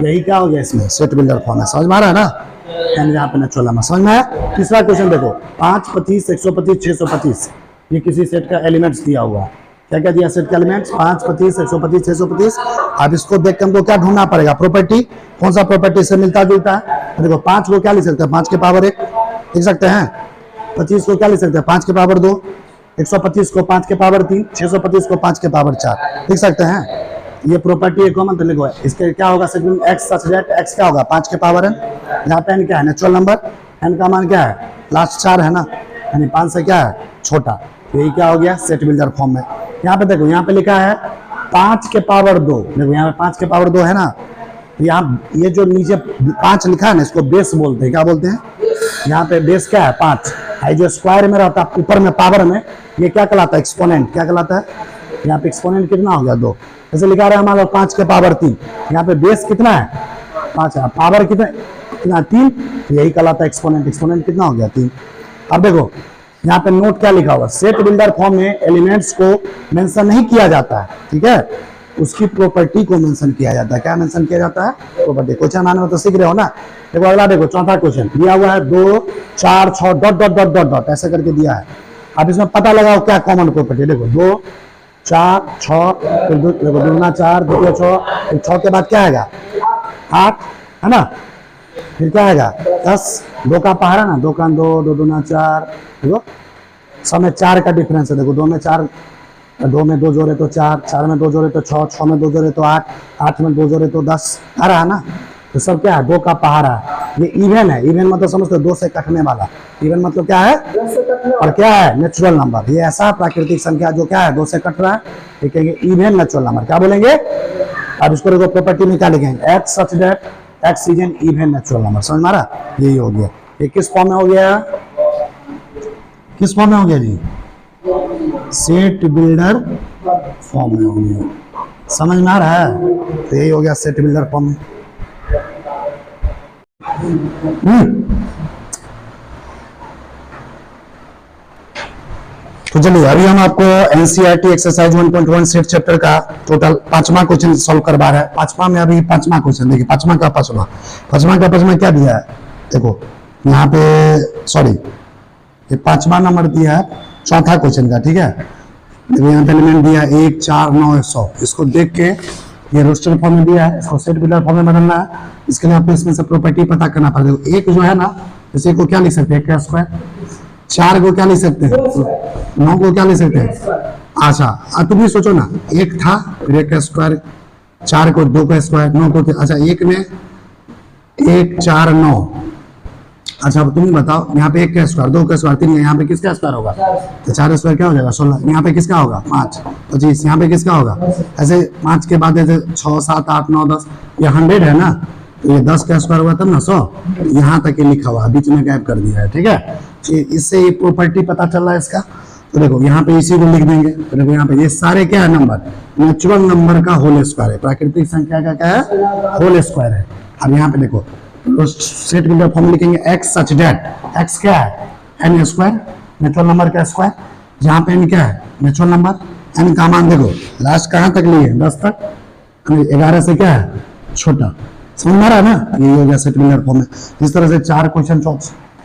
यही क्या हो गया इसमें सेट बिल्डर फॉर्म है। समझ में आ रहा है ना, यानी यहाँ पे नेचुरल नंबर। समझ में आया। तीसरा क्वेश्चन देखो 5 25 125 625, ये किसी सेट का एलिमेंट्स दिया हुआ है। क्या क्या दिया सेट का एलिमेंट्स, 5 25 125 625। अब इसको देख के हमको क्या ढूंढना पड़ेगा, प्रॉपर्टी, कौन सा प्रॉपर्टी से मिलता जुलता है। तो देखो 5 को क्या लिख सकते हैं, 5 के पावर 1 लिख सकते हैं। 25 को क्या लिख सकते हैं, 5 के पावर 2। 125 को 5 के पावर 3। 625 को 5 के पावर 4 लिख सकते हैं। ये प्रॉपर्टी है कॉमन। तो लिखो इसके क्या होगा, segment x such that x क्या होगा 5 के पावर n, यहाँ पे n क्या है नेचुरल नंबर, n का मान क्या है लास्ट 4 है ना, यानी 5 से क्या है छोटा। यही क्या हो गया सेट बिल्डर फॉर्म में। यहाँ पे देखो, यहाँ पे लिखा है 5 के पावर 2, देखो यहाँ पे 5 के पावर 2 है ना, यहाँ ये जो नीचे 5 लिखा है ना, इसको बेस बोलते हैं। क्या बोलते हैं, यहाँ पे बेस क्या है 5 है, जो स्क्वायर में रहता है ऊपर में पावर में, ये क्या कहलाता है एक्सपोनेंट। क्या कहलाता है, यहाँ पे एक्सपोनेंट कितना हो गया 2, जैसे लिखा रहा है हमारा 5 के पावर 3, यहाँ पे बेस कितना है 5 है, पावर कितना 3, यही कहलाता है एक्सपोनेंट। एक्सपोनेंट कितना हो गया 3। अब देखो यहाँ पे नोट क्या लिखा हुआ, सेट बिल्डर फॉर्म में एलिमेंट्स को मेंशन नहीं किया जाता है, ठीक है, उसकी प्रॉपर्टी को मेंशन किया जाता है। क्या मेंशन किया जाता है, प्रॉपर्टी। क्वेश्चन आने में तो सीख रहे हो ना। देखो अगला देखो, चौथा क्वेश्चन दिया हुआ है 2 4 6 dot dot dot dot dot ऐसे करके दिया है। अब इसमें पता लगाओ क्या कॉमन प्रॉपर्टी। देखो 2 4 6, देखो 2 गुना 4 2 6, 6 के बाद क्या आएगा 8 है ना, फिर क्या आएगा 10, 2 का पहाड़ा ना, 2 का 2 2 दूना 4, देखो सब में 4 का डिफरेंस है। देखो 2 में 4, 2 में 2 जोड़े तो 4, 4 में 2 जोड़े तो 6, 6 में 2 जोड़े तो 8, 8 में 2 जोड़े तो 10 आ रहा है ना। तो सब क्या है 2 का पहाड़ा है। ये इवन है, इवन मतलब समझते हो 2 से कटने वाला। इवन मतलब क्या है, और क्या है नेचुरल नंबर। ये ऐसा प्राकृतिक संख्या जो क्या है 2 से कट रहा है, ये कहेंगे इवन नेचुरल नंबर। क्या बोलेंगे, अब इसको देखो प्रॉपर्टी में क्या लिखेंगे, x such that x is an even natural number. समझ में आ रहा, यही हो गया। ये किस फॉर्म में हो गया, किस फॉर्म में हो गया जी, सेट बिल्डर फॉर्म में हो गया। समझ में आ रहा है, तो यही हो गया सेट बिल्डर फॉर्म में। तो चलिए अभी हम आपको एनसीईआरटी एक्सरसाइज 1.1 सेट चैप्टर का टोटल 5वां क्वेश्चन सॉल्व करवा रहे हैं। 5वां में अभी 5वां क्वेश्चन देखिए, 5वां का 5वां क्या दिया है, देखो यहाँ पे सॉरी ये 5वां नंबर दिया है चौथा क्वेश्चन का, ठीक है। देखो यहाँ पे एलिमेंट दिया है 1 4 9 100, इसको देख के ये रोस्टर फॉर्म में दिया है, इसको सेट बिल्डर फॉर्म में बदलना है। इसके लिए आपको इसमें से प्रॉपर्टी पता करना पड़ेगा। एक जो है ना, जैसे को क्या लिख सकते हैं, 1 का स्क्वायर, 4 को क्या लिख सकते हैं, 9 को क्या लिख सकते हैं। अच्छा अब तुम भी सोचो ना, 1 था फिर 1 का स्क्वायर, 4 को 2 का स्क्वायर, 9 को, अच्छा 1 में 1 4 9। अच्छा अब तुम ही बताओ, यहाँ पे 1 का स्क्वायर, 2 का स्क्वायर, 3, यहाँ पे किसका स्क्वायर होगा, तो 4 स्क्वायर क्या हो जाएगा 16। यहाँ पे किसका होगा 5 25, यहाँ पे किसका होगा, ऐसे 5 के बाद ऐसे 6 7 8 9 10, ये 100 है ना, तो ये 10 का स्क्वायर हुआ तब ना 100, यहाँ तक ये लिखा हुआ, बीच में गैप कर दिया है, ठीक है। इससे ये प्रॉपर्टी पता चल रहा है इसका। तो देखो यहाँ पे इसी को लिख देंगे, तो देखो यहाँ पे ये सारे क्या है नंबर, नेचुरल नंबर का होल स्क्वायर है, प्राकृतिक संख्या का क्या है, होल स्क्वायर है। अब यहाँ पे देखो सेट बिल्डर फॉर्म लिखेंगे x सच दैट, x क्या है n स्क्वायर, नेचुरल नंबर का स्क्वायर, जहाँ पे n क्या है नेचुरल नंबर, n का मान देखो लास्ट कहाँ तक लिए 10 तक, 11 से क्या है छोटा, समझ में आ रहा है ना। ये हो गया सेट बिल्डर फॉर्म में। इस तरह से 4 क्वेश्चन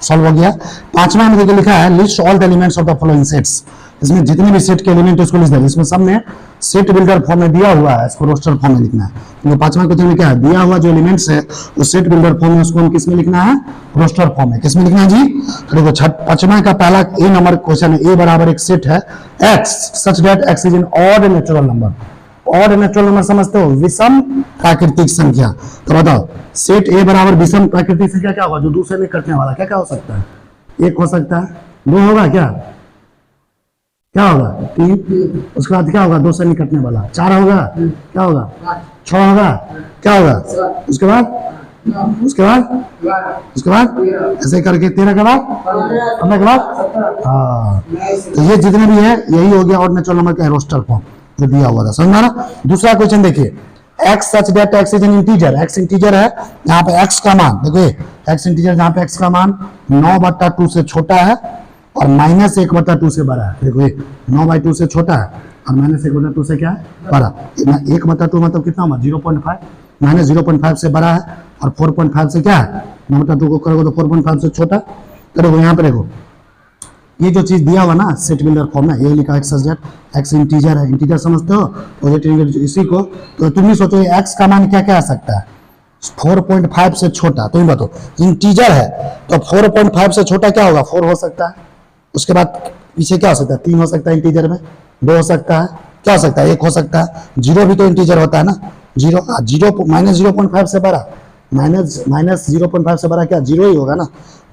सॉल्व हो गया। 5वां में देखिए लिखा है list all the elements of the following sets, इसमें जितने भी सेट के एलिमेंट उसको लिख देंगे, इसमें सब में सेट बिल्डर फॉर्म में दिया हुआ है, इसको रोस्टर फॉर्म में लिखना है। तो 5वां क्वेश्चन में क्या है, दिया हुआ जो एलिमेंट्स है उस सेट बिल्डर फॉर्म में, उसको हम किस में लिखना है, रोस्टर फॉर्म में। किस में लिखना है जी, तो देखो 5वां का पहला ए नंबर क्वेश्चन है, ए बराबर एक सेट है x such that x is an odd natural number. Odd natural number समझते हो, विषम प्राकृतिक संख्या। तो बताओ सेट ए बराबर विषम प्राकृतिक संख्या क्या होगा, जो दूसरे में कटने वाला, क्या क्या हो सकता है, 1 हो सकता है, 2 होगा, क्या क्या होगा 3, उसके बाद क्या होगा 2 से निकटने वाला, 4 होगा, क्या होगा 6 होगा, क्या होगा उसके बाद ऐसे करके 13 के बाद 15 के बाद, हाँ। तो ये जितने भी है यही हो गया ऑड नेचुरल नंबर का रोस्टर फॉर्म जो दिया हुआ था, समझ में आ रहा। दूसरा क्वेश्चन देखिए, x such that x is an integer, x integer है, यहाँ पे x का मान देखो, x इंटीजर जहाँ पे x का मान 9/2 से छोटा है और -1/2 से बड़ा है। देखो 9/2 से छोटा है और -1/2 से क्या है बड़ा, 1/2 मतलब कितना होगा 0.5, -0.5 से बड़ा है और 4.5 से क्या है, 9/2 को करोगे तो 4.5 से छोटा। तो देखो यहाँ पे देखो ये जो चीज दिया हुआ ना सेट बिल्डर फॉर्म में, ये लिखा x such that x integer है, इंटीजर समझते हो, पॉजिटिव इसी को। तो तुम ही सोचो ये x का मान क्या क्या आ सकता है, 4.5 से छोटा, तुम बताओ इंटीजर है तो 4.5 से छोटा क्या होगा, 4 हो सकता है। उसके बाद पीछे क्या हो सकता है, 3 हो सकता है इंटीजर में, 2 हो सकता है, क्या हो सकता है 1 हो सकता है, 0 भी तो इंटीजर होता है ना, 0 -0.5 से बड़ा, -0.5 से बड़ा क्या 0 ही होगा ना।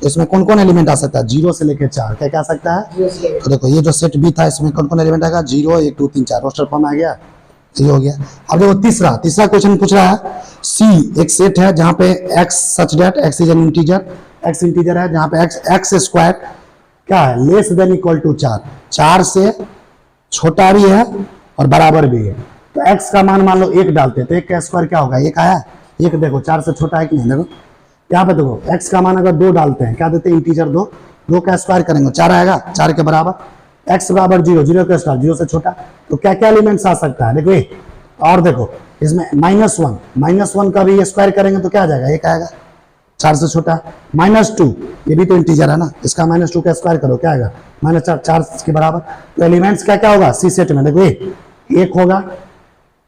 तो इसमें कौन कौन एलिमेंट आ सकता है, 0 से लेकर 4 क्या क्या आ सकता है। तो देखो ये जो सेट बी था इसमें कौन कौन एलिमेंट आएगा, 0 1 2 3 4, रोस्टर फॉर्म आ गया, ये हो गया। अब देखो तीसरा क्वेश्चन पूछ रहा है, सी एक सेट है जहां पे x such that x is an integer, x integer है जहां पे x स्क्वायर क्या है लेस देन इक्वल टू 4 से छोटा भी है और बराबर भी है। तो x का मान लो 1 डालते हैं तो 1 का स्क्वायर क्या होगा, 1 आया, 1 देखो 4 से छोटा है कि नहीं, देखो यहाँ पे देखो x का मान अगर 2 डालते हैं क्या देते हैं इंटीजर 2 का स्क्वायर करेंगे 4 आएगा, 4 के बराबर, x बराबर 0, 0 का स्क्वायर 0 से छोटा। तो क्या क्या एलिमेंट्स आ सकता है देखो ये, और देखो इसमें -1 का भी स्क्वायर करेंगे तो क्या आ जाएगा 1 आएगा, 4 से छोटा। -2 ये भी तो इंटीजर है ना, इसका -2 का स्क्वायर करो क्या आएगा -4 के बराबर। तो एलिमेंट्स क्या क्या होगा सी सेट में, देखो ये 1 होगा,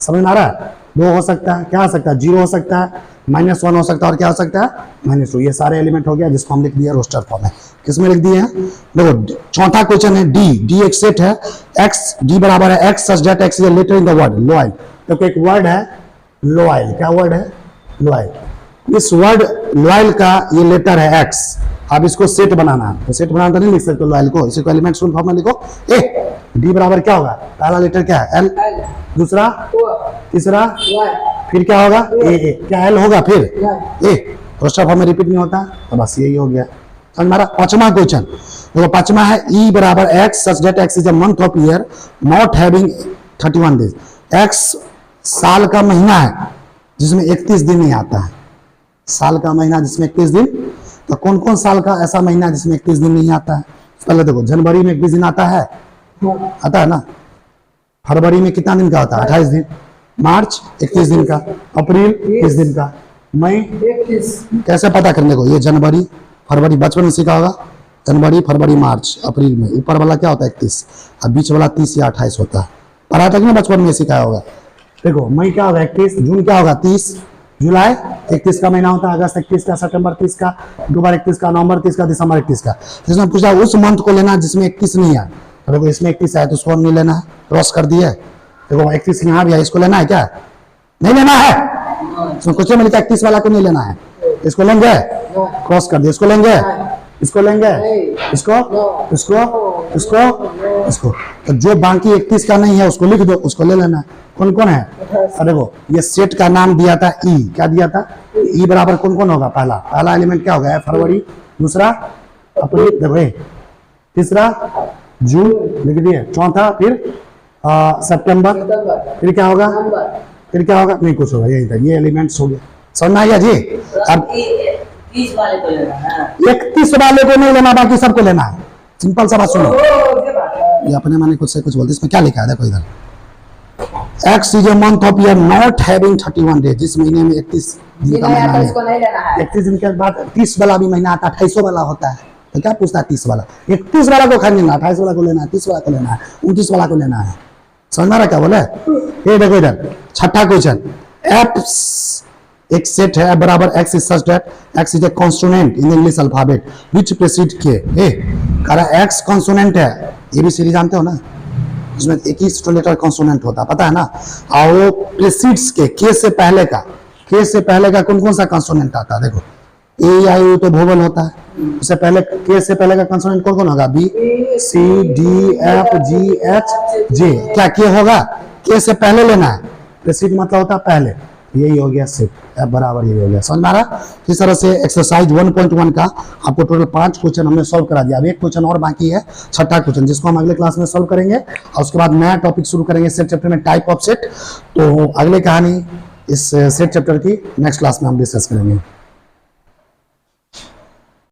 समझ में आ रहा है, 2 हो सकता है, क्या आ सकता है 0 हो सकता है, -1 हो सकता है और क्या हो सकता है -2। ये सारे एलिमेंट हो गया जिसको हम लिख दिया रोस्टर फॉर्म में। किसमें लिख दिए हैं, देखो चौथा क्वेश्चन है डी एक सेट है, x d बराबर है x such that x is a letter in the word loyal. तो एक वर्ड है लोआइल, क्या वर्ड है लोआइल, इस वर्ड लोआइल का ये लेटर है x। अब इसको सेट बनाना है, तो सेट बनाना तो नहीं लिख सकते लोआइल को, इसी को एलिमेंट फॉर्म में लिखो, ए डी बराबर क्या होगा, पहला लेटर क्या है l, दूसरा तीसरा फिर क्या होगा ए, क्या एल होगा फिर ए, रोस्टर फॉर्म में रिपीट नहीं होता, तो बस यही हो गया। तो हमारा 5वां क्वेश्चन देखो, 5वां है ई बराबर x such that x is a month of year not having 31 days. X साल का महीना है जिसमें 31 दिन नहीं आता है, साल का महीना जिसमें 31 दिन। तो कौन कौन साल का ऐसा महीना जिसमें 31 दिन नहीं आता है, पहले देखो जनवरी में 31 दिन आता है, आता है ना। फरवरी में कितना दिन का होता है? 28 दिन। मार्च 31 दिन का। अप्रैल 30 दिन का। मई 31। कैसे पता करने को? ये जनवरी फरवरी बचपन में सीखा होगा। जनवरी फरवरी मार्च अप्रैल में ऊपर वाला क्या होता है? 31। और बीच वाला 30 या 28 होता है। पढ़ा था कि ना बचपन में सिखाया होगा। देखो मई क्या होगा? 31। जून क्या होगा? 30। जुलाई 31 का महीना होता है। अगस्त 31 का। सितंबर 30 का। अक्टूबर 31 का। नवंबर 30 का। दिसंबर 31 का। जिसमें पूछा उस मंथ को लेना जिसमें 31 नहीं है। तो देखो इसमें 31 है तो उसको नहीं लेना है, क्रॉस कर दिए। देखो 31 यहाँ भी है, इसको लेना है क्या? नहीं लेना है। इसमें क्वेश्चन में लिखा 31 वाला को नहीं लेना है। इसको लेंगे, क्रॉस कर दिए। इसको लेंगे, इसको लेंगे, इसको, इसको, इसको, इसको। तो जो बाकी 31 का नहीं है उसको लिख दो, उसको ले लेना है। कौन कौन है? अरे देखो ये सेट का नाम दिया था ई। क्या दिया था? ई बराबर कौन कौन होगा? पहला एलिमेंट क्या होगा? फरवरी। दूसरा अप्रैल। देखो ये तीसरा जून लिख दिए। चौथा फिर सितंबर। फिर क्या होगा? फिर क्या होगा? नहीं कुछ होगा, यही था। ये एलिमेंट्स हो गए। समझ में आ गया जी? अब 30 वाले को लेना है। 31 वाले को नहीं लेना, बाकी सबको लेना है। सिंपल सा बात सुनो। ये अपने माने कुछ से कुछ बोलते। इसमें क्या लिखा है? देखो इधर X is a month of year not having 31 days। जिस महीने में 31 दिन का महीना है, 31 दिन के बाद 30 वाला भी महीना आता है, 28 वाला होता है। तो क्या पूछता है? 30 वाला। 31 वाला को खाने लेना, 28 वाला को लेना है, 30 वाला को लेना है, 29 वाला को लेना है। समझ में आ रहा क्या बोले? ये देखो इधर छठा क्वेश्चन। F एक सेट है बराबर X is such that X is a consonant in the English alphabet which precede K। कह रहा X consonant है। ABCD जानते हो ना? इसमें 21 लेटर कॉन्सोनेंट होता है, पता है ना? और वो प्रीसीड्स के के से पहले का, के से पहले का कौन कौन सा कॉन्सोनेंट आता है? देखो ए आई ओ तो वोवल होता है। उससे पहले के से पहले का कॉन्सोनेंट कौन कौन होगा? B c d f g h j. क्या के होगा? के से पहले लेना है। प्रीसीड मतलब होता है पहले। यही हो गया सेट। एफ बराबर यही हो गया। समझ में आ रहा? इस तरह से एक्सरसाइज 1.1 का आपको टोटल 5 क्वेश्चन हमने सॉल्व करा दिया। अब एक क्वेश्चन और बाकी है, छठा क्वेश्चन, जिसको हम अगले क्लास में सॉल्व करेंगे। और उसके बाद नया टॉपिक शुरू करेंगे सेट चैप्टर में, टाइप ऑफ सेट। तो अगले कहानी इस सेट चैप्टर की नेक्स्ट क्लास में हम डिस्कस करेंगे।